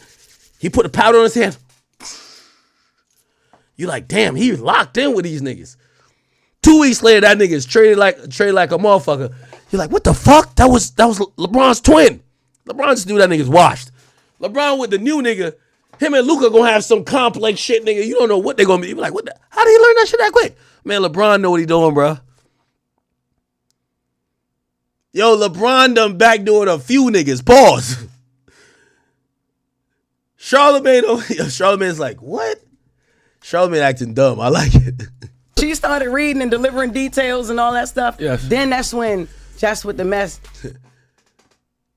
He put a powder on his hand. You like, damn, he locked in with these niggas. 2 weeks later, that nigga is traded like a motherfucker. You're like, what the fuck? That was LeBron's twin. LeBron just knew that nigga's washed. LeBron with the new nigga, him and Luka gonna have some complex shit, nigga. You don't know what they gonna be. You be like, how did he learn that shit that quick? Man, LeBron know what he doing, bro. Yo, LeBron done backdoored a few niggas. Pause. Charlamagne's like, what? Charlamagne acting dumb. I like it. She started reading and delivering details and all that stuff. Yes. Then that's when Jess with the mess.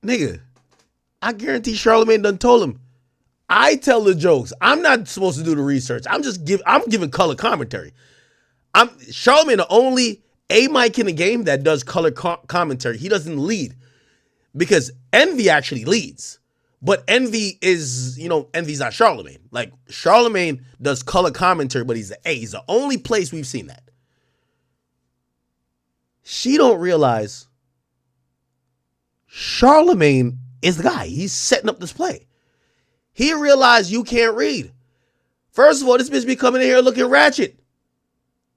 Nigga, I guarantee Charlamagne done told him, I tell the jokes. I'm not supposed to do the research. I'm giving color commentary. Charlamagne the only mic in the game that does color commentary. He doesn't lead because Envy actually leads. But Envy is, Envy's not Charlamagne. Like, Charlamagne does color commentary, but he's the A. He's the only place we've seen that. She don't realize Charlamagne is the guy. He's setting up this play. He realized you can't read. First of all, this bitch be coming in here looking ratchet.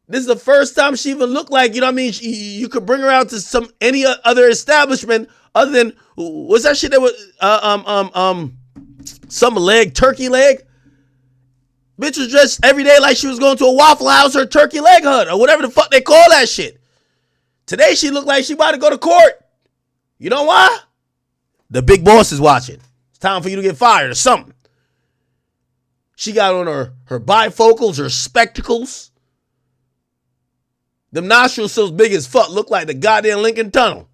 This is the first time she even looked like, you could bring her out to any other establishment other than, what's that shit that was, some leg, turkey leg? Bitch was dressed every day like she was going to a Waffle House or turkey leg hut or whatever the fuck they call that shit. Today she looked like she about to go to court. You know why? The big boss is watching. It's time for you to get fired or something. She got on her bifocals, her spectacles. Them nostrils so big as fuck, look like the goddamn Lincoln Tunnel.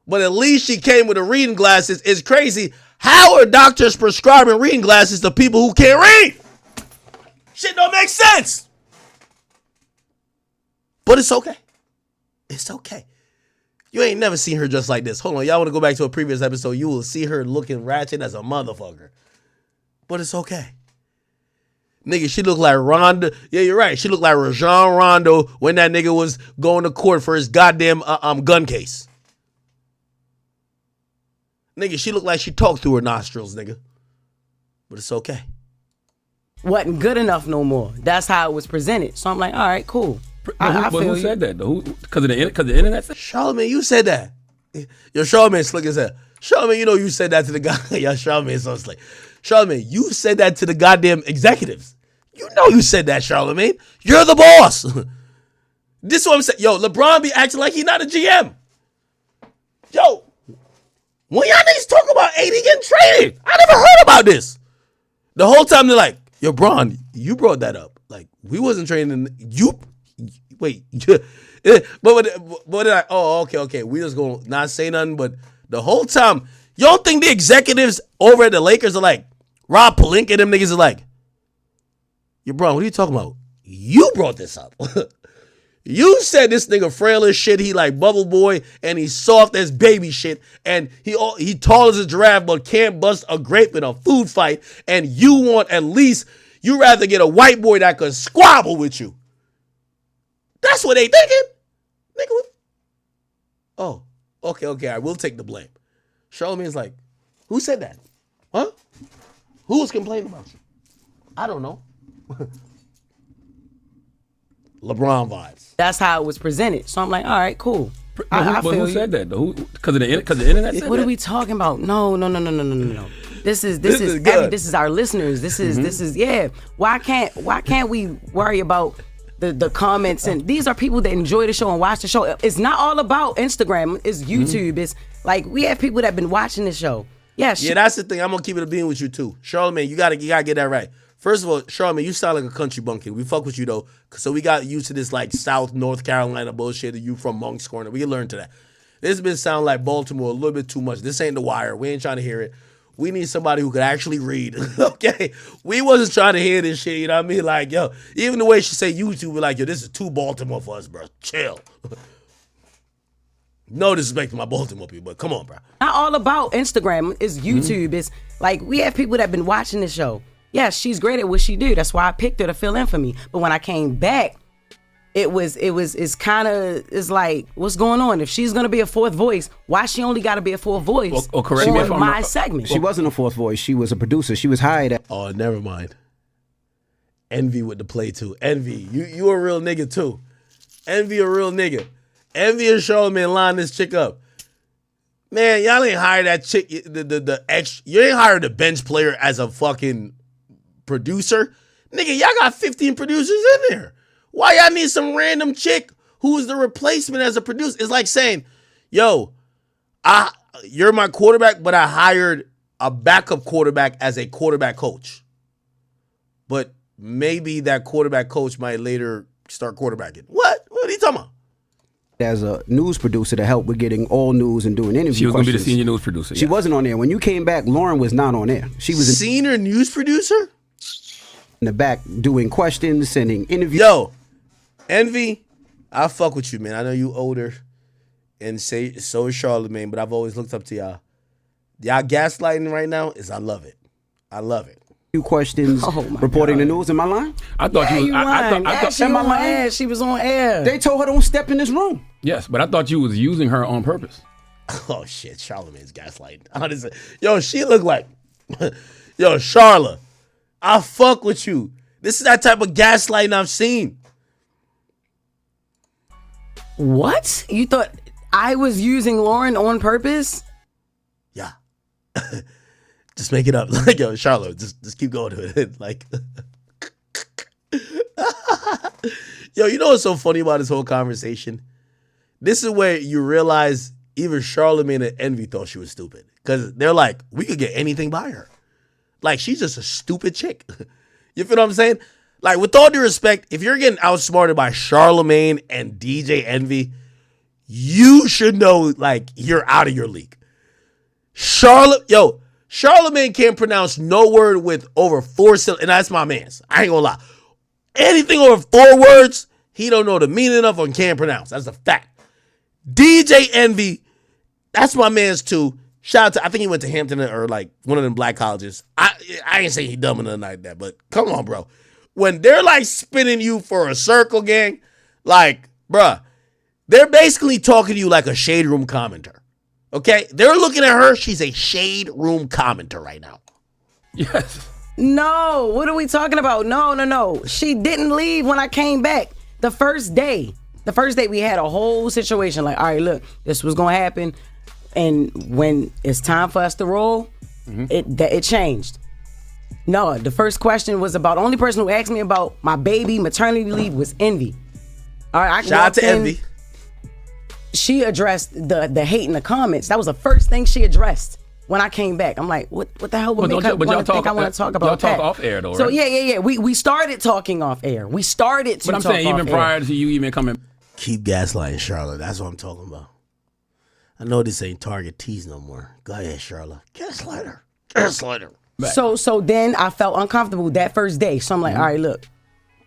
But at least she came with the reading glasses. It's crazy. How are doctors prescribing reading glasses to people who can't read? Shit don't make sense. But it's okay. It's okay. You ain't never seen her just like this. Hold on, y'all want to go back to a previous episode, you will see her looking ratchet as a motherfucker. But it's okay. Nigga, she looked like Ronda. Yeah, you're right. She looked like Rajon Rondo when that nigga was going to court for his goddamn gun case. Nigga, she looked like she talked through her nostrils, nigga. But it's okay. Wasn't good enough no more. That's how it was presented. So I'm like, all right, cool. But who said that though? Because of the internet? Charlamagne, you said that. Yo, Charlamagne slick as hell. Charlamagne, you know you said that to the guy. Yo, Charlamagne so slick. Charlamagne, you said that to the goddamn executives. You know you said that, Charlamagne. You're the boss. This is what I'm saying. Yo, LeBron be acting like he not a GM. Yo, when y'all niggas talk about AD getting traded, I never heard about this. The whole time they're like, yo, Bron, you brought that up. Like, we wasn't trading. You, wait. But okay. We just gonna not say nothing. But the whole time, you don't think the executives over at the Lakers are like, Rob Pelinka and them niggas are like, yo, Bron, what are you talking about? You brought this up. You said this nigga frail as shit. He like Bubble Boy and he's soft as baby shit. And he tall as a giraffe but can't bust a grape in a food fight. And you want at least, you rather get a white boy that could squabble with you. That's what they thinking. Nigga. Oh, okay. I will take the blame. Charlamagne's like, who said that? Huh? Who was complaining about you? I don't know. LeBron vibes. That's how it was presented. So I'm like, all right, cool. But who said that though? Because of the internet? What are we talking about? No. This is our listeners. This is yeah. Why can't we worry about the comments? And these are people that enjoy the show and watch the show. It's not all about Instagram. It's YouTube. It's like we have people that have been watching the show. Yeah, that's the thing. I'm gonna keep it a being with you too, Charlamagne. You gotta get that right. First of all, Charlamagne, you sound like a country bumpkin. We fuck with you though, so we got used to this like South North Carolina bullshit. You from Moncks Corner. We can learn to that. This been sound like Baltimore a little bit too much. This ain't The Wire. We ain't trying to hear it. We need somebody who could actually read. Okay, we wasn't trying to hear this shit. You know what I mean? Like, yo, even the way she say YouTube, we're like, yo, this is too Baltimore for us, bro. Chill. No disrespect to my Baltimore people, but come on, bro. Not all about Instagram. It's YouTube. It's like we have people that have been watching the show. Yeah, she's great at what she do. That's why I picked her to fill in for me. But when I came back, it's like, what's going on? If she's gonna be a fourth voice, why she only gotta be a fourth voice? Well, correct me if I'm my wrong. segment. She wasn't a fourth voice. She was a producer. She was hired at. Oh, never mind. Envy with the play too. Envy, you a real nigga too. Envy a real nigga. Envy and Charlamagne line this chick up. Man, y'all ain't hired that chick. You ain't hired a bench player as a fucking producer. Nigga, y'all got 15 producers in there. Why y'all need some random chick who is the replacement as a producer? It's like saying, yo, you're my quarterback, but I hired a backup quarterback as a quarterback coach. But maybe that quarterback coach might later start quarterbacking. What? What are you talking about? As a news producer to help with getting all news and doing interviews. She was going to be the senior news producer. She wasn't on there. When you came back, Lauren was not on there. She was senior news producer? In the back doing questions, sending interviews. Yo, Envy, I fuck with you, man. I know you older and so is Charlamagne, but I've always looked up to y'all. Y'all gaslighting right now is I love it. I love it. Few questions reporting the news. Am I lying? I thought you was. I thought she was on air. She was on air. They told her don't step in this room. Yes, but I thought you was using her on purpose. Oh shit, Charlamagne's gaslighting. Honestly, yo, she look like, yo, Charla, I fuck with you. This is that type of gaslighting I've seen. What? You thought I was using Lauren on purpose? Yeah. Just make it up. Like, yo, Charlotte, just keep going to it. Like, yo, you know what's so funny about this whole conversation? This is where you realize even Charlamagne and Envy thought she was stupid. Because they're like, we could get anything by her. Like, she's just a stupid chick. You feel what I'm saying? Like, with all due respect, if you're getting outsmarted by Charlamagne and DJ Envy, you should know, like, you're out of your league. Charlamagne can't pronounce no word with over 4 syllables, and that's my man's. I ain't gonna lie. Anything over 4 words, He don't know the meaning of and can't pronounce. That's a fact. DJ Envy, that's my man's too. Shout out to, I think he went to Hampton or like one of them black colleges. I ain't saying he dumb or nothing like that, but come on, bro. When they're like spinning you for a circle, gang, like, bruh, they're basically talking to you like a shade room commenter. Okay? They're looking at her. She's a shade room commenter right now. Yes. No, what are we talking about? No. She didn't leave when I came back. The first day we had a whole situation like, all right, look, this was going to happen. And when it's time for us to roll, it changed. No, the first question was about, the only person who asked me about my baby maternity leave was Envy. All right, shout out to Envy. She addressed the hate in the comments. That was the first thing she addressed when I came back. I'm like, what the hell would make her want to think I want to talk about that? Y'all talk off air though, right? So yeah. We started talking off air. We started to talk off air. But I'm saying even prior to you even coming. Keep gaslighting, Charlotte. That's what I'm talking about. I know this ain't Target Tees no more. Go ahead, Charlotte. Gaslighter. So then I felt uncomfortable that first day. So I'm like, all right, look.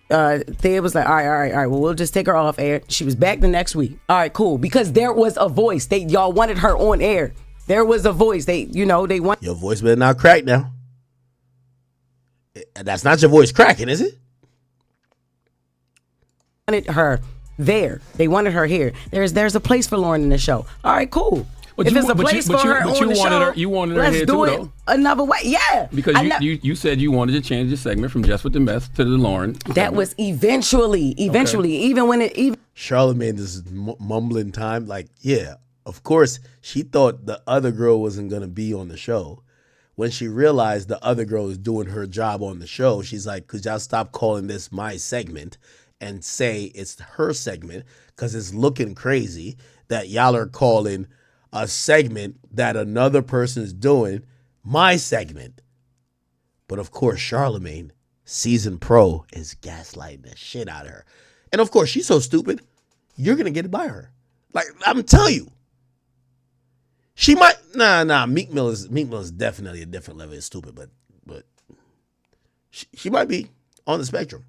Thea was like, all right. Well, we'll just take her off air. She was back the next week. All right, cool. Because there was a voice. Y'all wanted her on air. There was a voice. They want. Your voice better not crack now. That's not your voice cracking, is it? Wanted her there. They wanted her here. There's a place for Lauren in the show. All right, cool. But if there's a place for her on the show, you wanted her let's here do too, it though. Another way. Yeah. Because you said you wanted to change the segment from Jess with the Mess to the Lauren. That was eventually, okay. even Charlamagne is mumbling time. Like, yeah, of course, she thought the other girl wasn't going to be on the show. When she realized the other girl is doing her job on the show, she's like, could y'all stop calling this my segment and say it's her segment? Because it's looking crazy that y'all are calling a segment that another person is doing my segment. But of course, Charlamagne, seasoned pro, is gaslighting the shit out of her. And of course, she's so stupid, you're going to get it by her. Like, I'm telling you. She might, Meek Mill is definitely a different level of stupid, but she might be on the spectrum.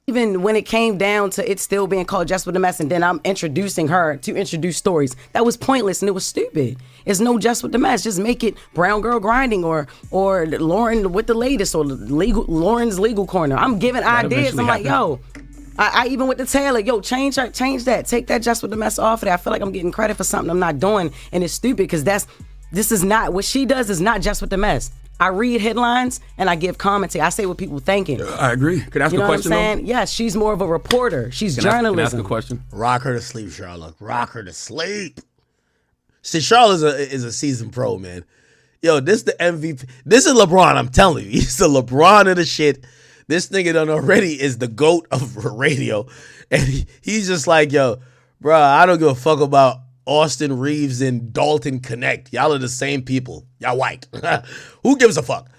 Even when it came down to it still being called Jess with the Mess, and then I'm introducing her to introduce stories, that was pointless and it was stupid. It's no Jess with the Mess. Just make it Brown Girl Grinding or Lauren with the latest or Lauren's Legal Corner. I'm giving ideas. I'm like, yo, I even with the Taylor, yo, change that. Take that Jess with the Mess off of that. I feel like I'm getting credit for something I'm not doing, and it's stupid because this is not what she does. Is not Jess with the Mess. I read headlines and I give commentary. I say what people thinking. I agree. Could I ask a question? What I'm saying? Yes, she's more of a reporter. She's journalism. Can I ask a question? Rock her to sleep, Charlotte. Rock her to sleep. See, Charlotte is a seasoned pro, man. Yo, this the MVP. This is LeBron. I'm telling you, he's the LeBron of the shit. This nigga done already is the GOAT of radio, and he's just like, yo, bro, I don't give a fuck about Austin Reeves and Dalton Connect. Y'all are the same people. Y'all white. Who gives a fuck?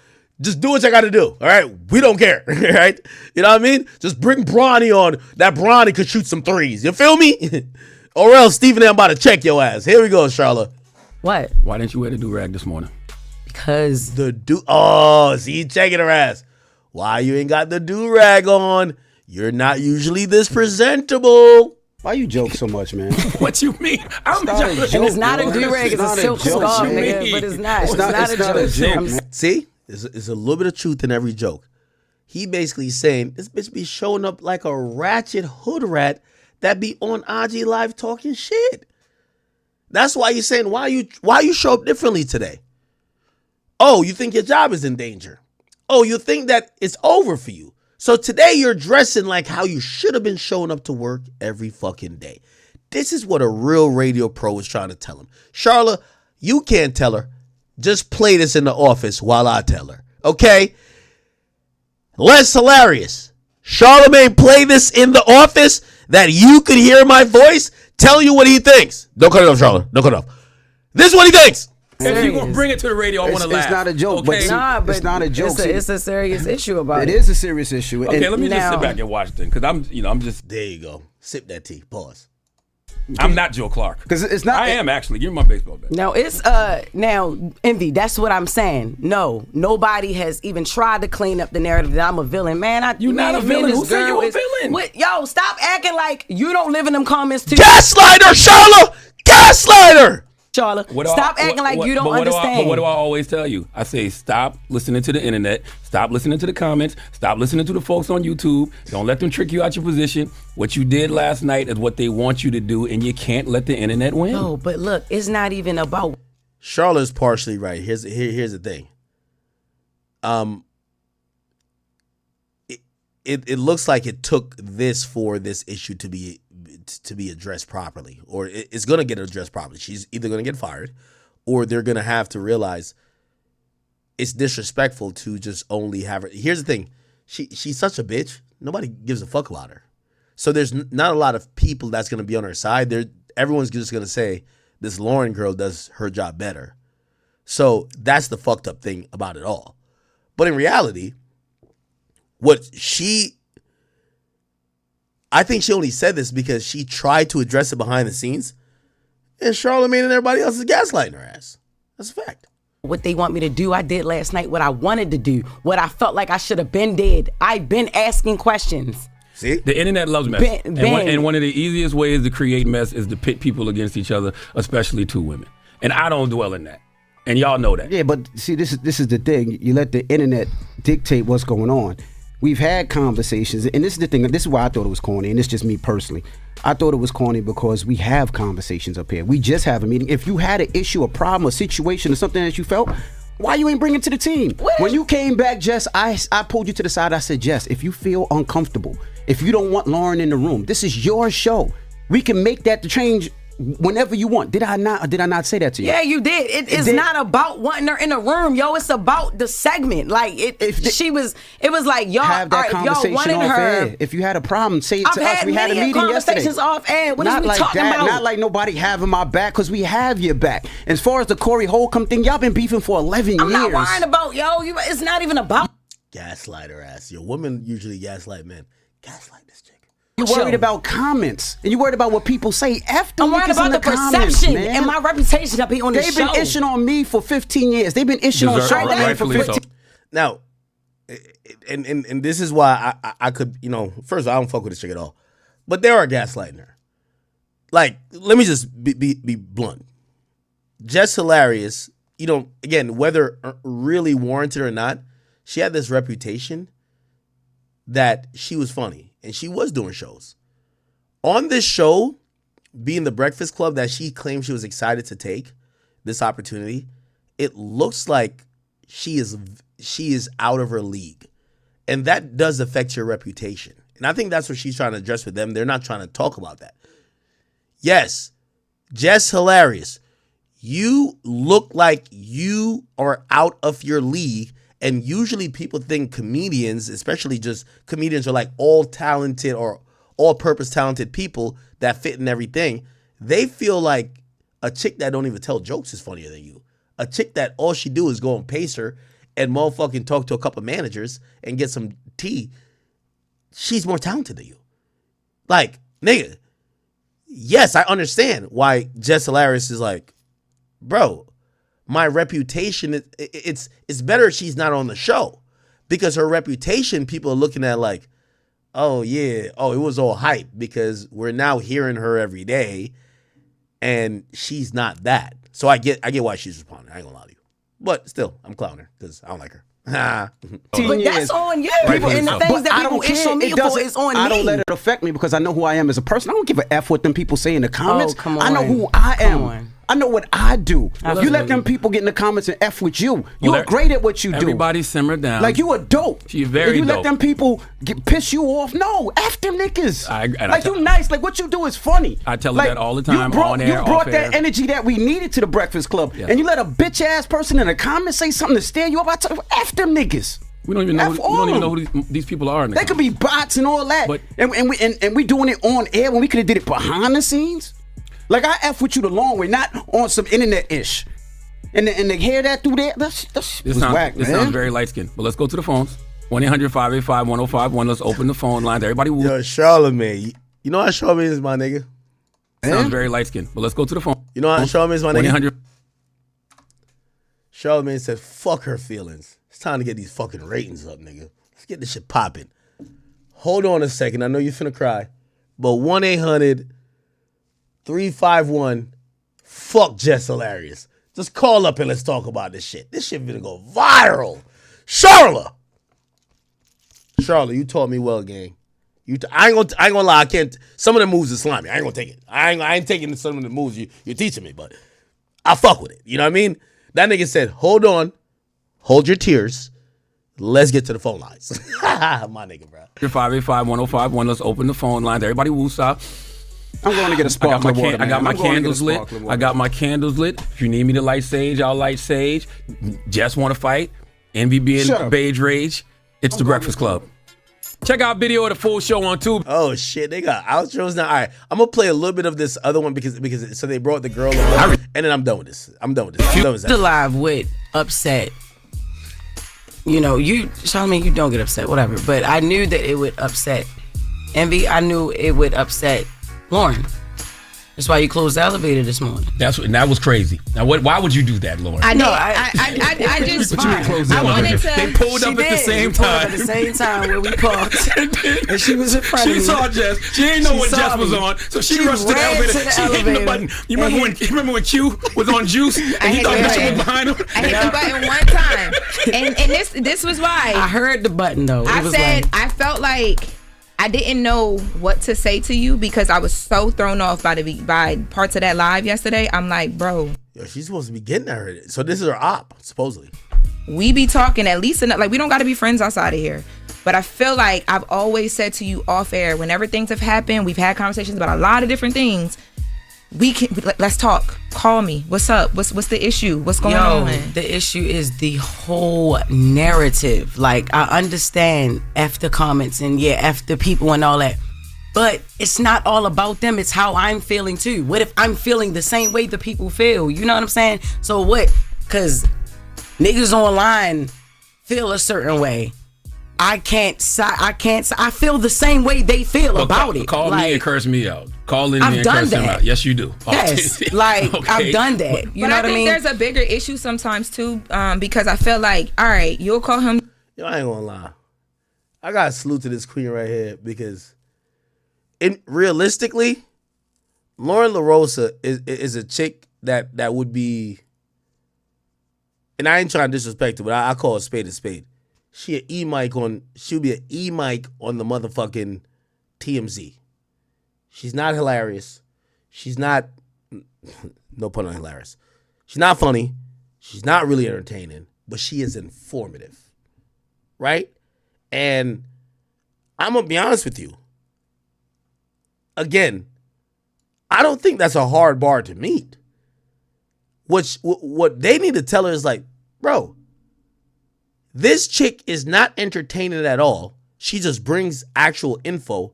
Just do what you got to do. All right. We don't care. All right. You know what I mean? Just bring Bronny on. That Bronny could shoot some threes. You feel me? Or else Stephen A. about to check your ass. Here we go, Charlotte. What? Why didn't you wear the do-rag this morning? Because see, checking her ass. Why you ain't got the do-rag on? You're not usually this presentable. Why you joke so much, man? What you mean? It's not a do-rag. It's a silk scarf, nigga. But it's not. It's not a joke. See? There's a little bit of truth in every joke. He basically saying, this bitch be showing up like a ratchet hood rat that be on IG Live talking shit. That's why you're saying, why you show up differently today? Oh, you think your job is in danger. Oh, you think that it's over for you. So today you're dressing like how you should have been showing up to work every fucking day. This is what a real radio pro is trying to tell him. Charlotte, you can't tell her. Just play this in the office while I tell her. Okay? Less hilarious. Charlamagne play this in the office that you could hear my voice tell you what he thinks. Don't cut it off, Charlotte. Don't cut it off. This is what he thinks. If you're going to bring it to the radio, I want to laugh. It's not a joke, okay? but it's not a joke. It's a serious issue about it. It is a serious issue. Okay, let me just sit back and watch then, because I'm just. There you go. Sip that tea. Pause. I'm not Joe Clark. Because it's not. I am actually. Give me my baseball bat. Now it's now Envy. That's what I'm saying. No, nobody has even tried to clean up the narrative that I'm a villain. Man, You're not a villain. Who said you a villain? What, yo, stop acting like you don't live in them comments too. Gaslighter, Charlotte! Gaslighter! Charlotte, stop acting like you don't understand. But what do I always tell you? I say stop listening to the internet. Stop listening to the comments. Stop listening to the folks on YouTube. Don't let them trick you out your position. What you did last night is what they want you to do, and you can't let the internet win. No, but look, it's not even about. Charlotte's partially right. Here's the thing. It looks like it took this for this issue to be addressed properly, or it's going to get addressed properly. She's either going to get fired, or they're going to have to realize it's disrespectful to just only have her. Here's the thing. She's such a bitch. Nobody gives a fuck about her. So there's not a lot of people that's going to be on her side. Everyone's just going to say this Lauren girl does her job better. So that's the fucked up thing about it all. But in reality, I think she only said this because she tried to address it behind the scenes, and Charlamagne and everybody else is gaslighting her ass. That's a fact. What they want me to do, I did last night. What I wanted to do, what I felt like I should have been did. I've been asking questions. See? The internet loves mess. And one of the easiest ways to create mess is to pit people against each other, especially two women. And I don't dwell in that. And y'all know that. Yeah, but see, this is the thing. You let the internet dictate what's going on. We've had conversations, and this is the thing. This is why I thought it was corny, and it's just me personally. I thought it was corny because we have conversations up here. We just have a meeting. If you had an issue, a problem, a situation, or something that you felt, why you ain't bring it to the team? When you came back, Jess, I pulled you to the side. I said, Jess, if you feel uncomfortable, if you don't want Lauren in the room, this is your show. We can make that the change whenever you want. Did I not say that to you? Yeah, you did. It is not about wanting her in a room, yo. It's about the segment. Like it was like y'all have that conversation y'all wanted off her. air. If you had a problem, say it to us. We had a meeting conversations yesterday. off air. What not is we like talking that. about? Not like nobody having my back, because we have your back. As far as the Corey Holcomb thing, y'all been beefing for 11 years. I'm not worrying about it's not even about Gaslighter ass. Your women usually gaslight men. Gaslight this chick. You're worried about comments, and you're worried about what people say. I'm worried about the perception and my reputation up here on the show. They've been ishing on me for 15 years. They've been ishing on Charlamagne for 15 years. Now, and this is why I could, first of all, I don't fuck with this chick at all. But they are gaslighting her. Like, let me just be blunt. Jess hilarious, again, whether really warranted or not, she had this reputation that she was funny. And she was doing shows. On this show, being the Breakfast Club that she claimed she was excited to take, this opportunity, it looks like she is out of her league. And that does affect your reputation. And I think that's what she's trying to address with them. They're not trying to talk about that. Yes, Jess hilarious. You look like you are out of your league. And usually people think comedians, especially just comedians, are like all talented or all-purpose talented people that fit in everything. They feel like a chick that don't even tell jokes is funnier than you. A chick that all she do is go on Pacer and motherfucking talk to a couple managers and get some tea. She's more talented than you. Like, nigga, yes, I understand why Jess Hilarious is like, bro, my reputation, it's better if she's not on the show, because her reputation, people are looking at like, oh yeah, it was all hype because we're now hearing her every day and she's not that. So I get why she's responding. I ain't gonna lie to you. But still, I'm clowning her because I don't like her. But that's on you. And the things that people ish on me for is on me. I don't let it affect me because I know who I am as a person. I don't give a F what them people say in the comments. Oh, come on. I know who I am. On. I know what I do. You let them people get in the comments and F with you. You are great at what you do. Everybody simmer down. Like, you are dope. She's very you dope. let them people piss you off. No, F them niggas. You nice. Like, what you do is funny. I tell her that all the time, on air, You brought off that air. energy that we needed to the Breakfast Club. Yeah. And you let a bitch ass person in the comments say something to stare you up. I tell you, F them niggas. We don't even know who these people are. They could be bots and all that. But, and we doing it on air when we could have did it behind the scenes. Like, I F with you the long way, not on some internet-ish. And to hear that through there, that was whack, man. This sounds very light-skinned. But let's go to the phones. 1-800-585-1051. Let's open the phone lines. Everybody will. Yo, Charlamagne. You know how Charlamagne is, my nigga? Sounds very light skinned. But let's go to the phone. You know what? Charlamagne's my nigga. 1-800. Charlamagne said, fuck her feelings. It's time to get these fucking ratings up, nigga. Let's get this shit popping. Hold on a second. I know you're finna cry. But 1-800-351 fuck Jess Hilarious. Just call up and let's talk about this shit. This shit finna go viral. Charla, you taught me well, gang. I ain't gonna lie. I can't. Some of the moves are slimy. I ain't gonna take it. I ain't taking some of the moves you're teaching me, but I fuck with it. You know what I mean? That nigga said, hold on, hold your tears. Let's get to the phone lines. My nigga, bro. 585-1051. Let's open the phone lines. Everybody woosah. I'm going to get a sparkling water. I got my candles lit. I got my candles lit. If you need me to light sage, I'll light sage. Just want to fight. Envy and Beige Rage. It's The Breakfast Club. Check out video of the full show on Tube. Oh shit, they got outros now. All right, I'm gonna play a little bit of this other one because so they brought the girl over, and then I'm done with this. I'm done with this. The live with upset. You know, Charlamagne, you don't get upset, whatever. But I knew that it would upset Envy. I knew it would upset Lauren. That's why you closed the elevator this morning. That was crazy. Now, why would you do that, Lauren? I know. I just I wanted to. They pulled up at the same time. At the same time where we parked, and she was in front of me. She saw Jess. She didn't know what Jess was on, so she rushed to the elevator. She hit the button. You remember when Q was on Juice and he thought Bishop was behind him? I hit the button one time, and this was why I heard the button though. I felt like I didn't know what to say to you because I was so thrown off by parts of that live yesterday. I'm like, bro. Yo, she's supposed to be getting at her. So this is her op, supposedly. We be talking at least enough. Like, we don't got to be friends outside of here. But I feel like I've always said to you off air, whenever things have happened, we've had conversations about a lot of different things. Let's talk. Call me. What's up? What's the issue? What's going on? The issue is the whole narrative. Like, I understand F the comments and F the people and all that. But it's not all about them. It's how I'm feeling too. What if I'm feeling the same way the people feel? You know what I'm saying? So what? Because niggas online feel a certain way. I feel the same way they feel about it. Call me and curse me out. Call in I've me and done curse that. them out. Yes, you do. Yes, like okay. I've done that. You know what I mean? There's a bigger issue sometimes too, because I feel like, all right, you'll call him. Yo, I ain't gonna lie. I gotta salute to this queen right here because, realistically, Lauren LaRosa is a chick that would be, and I ain't trying to disrespect her, but I call a spade a spade. She'll be an E-mic on the motherfucking TMZ. She's not hilarious. She's not, no pun on hilarious. She's not funny. She's not really entertaining, but she is informative. Right? And I'm going to be honest with you. Again, I don't think that's a hard bar to meet. What they need to tell her is like, bro, this chick is not entertaining at all. She just brings actual info.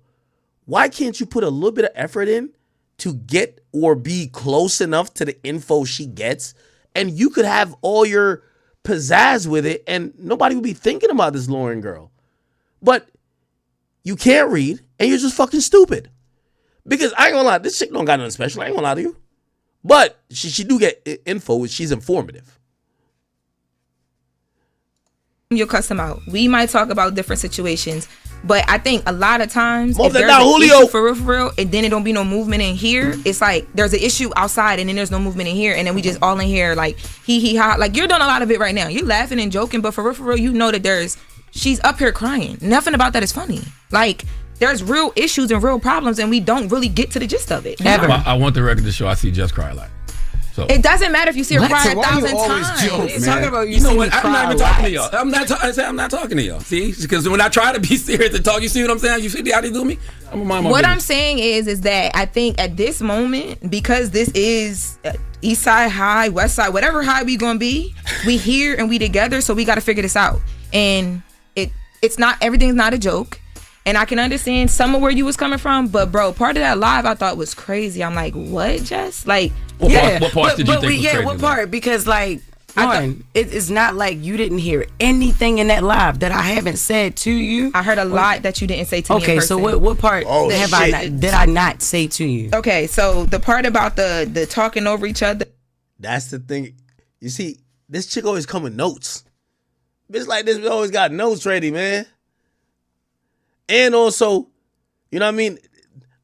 Why can't you put a little bit of effort in to get or be close enough to the info she gets? And you could have all your pizzazz with it and nobody would be thinking about this Lauren girl. But you can't read and you're just fucking stupid. Because I ain't gonna lie, this chick don't got nothing special. I ain't gonna lie to you. But she do get info. She's informative. You'll cuss him out. We might talk about different situations, but I think a lot of times if there's an issue for real, and then it don't be no movement in here, it's like there's an issue outside and then there's no movement in here, and then we just all in here like he ha. Like, you're doing a lot of it right now. You're laughing and joking, but for real, you know that she's up here crying. Nothing about that is funny. Like, there's real issues and real problems, and we don't really get to the gist of it. Ever. I want the record to show I see Jess cry a lot. So. It doesn't matter if you see her cry 1,000 times. It's talking about you know what? I'm not even talking to y'all. I'm not talking to y'all. See, because when I try to be serious and talk, you see what I'm saying? You see how they do me? I'm a mind my What business. I'm saying is that I think at this moment, because this is East Side High, West Side, whatever high we gonna be, we here and we together, so we got to figure this out. And it's not, everything's not a joke. And I can understand some of where you was coming from, but bro, part of that live I thought was crazy. I'm like, what, Jess? Like, what part did you think was crazy? What part? Because like, Lauren, it's not like you didn't hear anything in that live that I haven't said to you. I heard a lot that you didn't say to me. Okay, so what part did I not say to you? Okay, so the part about the talking over each other. That's the thing. You see, this chick always come with notes. Bitch like this, we always got notes ready, man. And also, you know what I mean?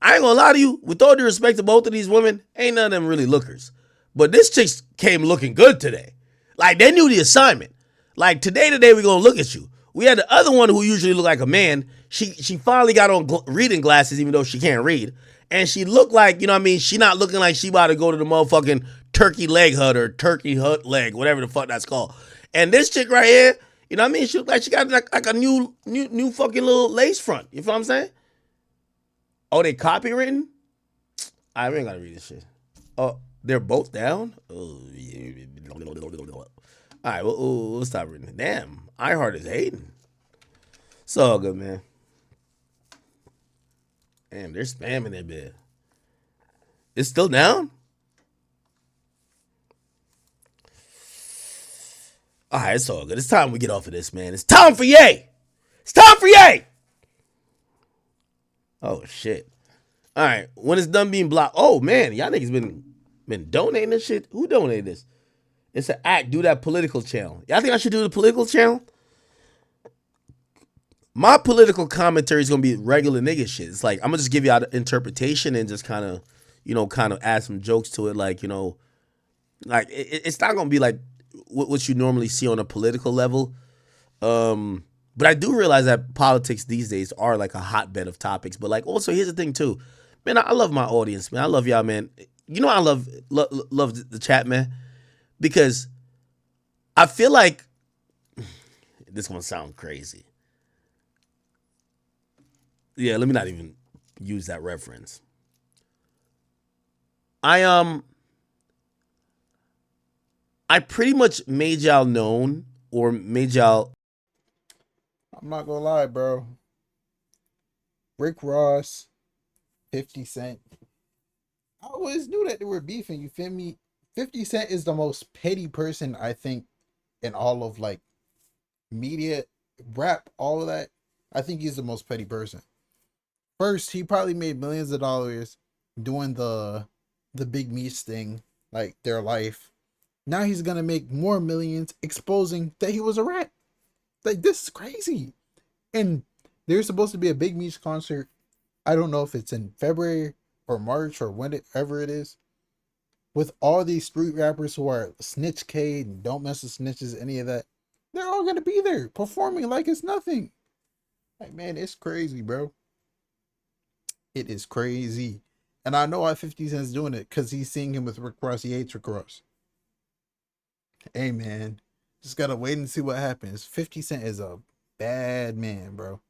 I ain't gonna lie to you, with all due respect to both of these women, ain't none of them really lookers. But this chick came looking good today. Like, they knew the assignment. Like, today we gonna look at you. We had the other one who usually looked like a man. She finally got on reading glasses, even though she can't read. And she looked like, you know what I mean? She not looking like she about to go to the motherfucking turkey leg hut or turkey hut leg, whatever the fuck that's called. And this chick right here, you know what I mean? She look like she got like a new fucking little lace front. You feel what I'm saying? Oh, they copywritten? I ain't gotta read this shit. Oh, they're both down? Oh, yeah. All right, we'll stop reading. Damn, iHeart is hating. It's all good, man. Damn, they're spamming that bit. It's still down? All right, it's all good. It's time we get off of this, man. It's time for Yay. It's time for Yay. Oh, shit. All right, when it's done being blocked. Oh, man, y'all niggas been donating this shit. Who donated this? It's an act. Do that political channel. Y'all think I should do the political channel? My political commentary is going to be regular nigga shit. It's like, I'm going to just give y'all the interpretation and just kind of, add some jokes to it. Like, like it's not going to be like what you normally see on a political level. But I do realize that politics these days are like a hotbed of topics. But like, also, here's the thing too. Man, I love my audience, man. I love y'all, man. You know I love the chat, man. Because I feel like, this is going to sound crazy. Yeah, let me not even use that reference. I pretty much made y'all known or made y'all. I'm not gonna lie, bro. Rick Ross, 50 Cent. I always knew that they were beefing, you feel me? 50 Cent is the most petty person, I think, in all of like media, rap, all of that. I think he's the most petty person. First, he probably made millions of dollars doing the Big Meech thing, like their life. Now he's gonna make more millions exposing that he was a rat. Like, this is crazy. And there's supposed to be a Big Meech concert. I don't know if it's in February or March or whenever it is. With all these street rappers who are Snitch K and Don't Mess with Snitches, any of that, they're all gonna be there performing like it's nothing. Like, man, it's crazy, bro. It is crazy. And I know why 50 Cent's doing it, because he's seeing him with Rick Ross. He hates Rick Ross. Hey, man. Just gotta wait and see what happens. 50 Cent is a bad man, bro.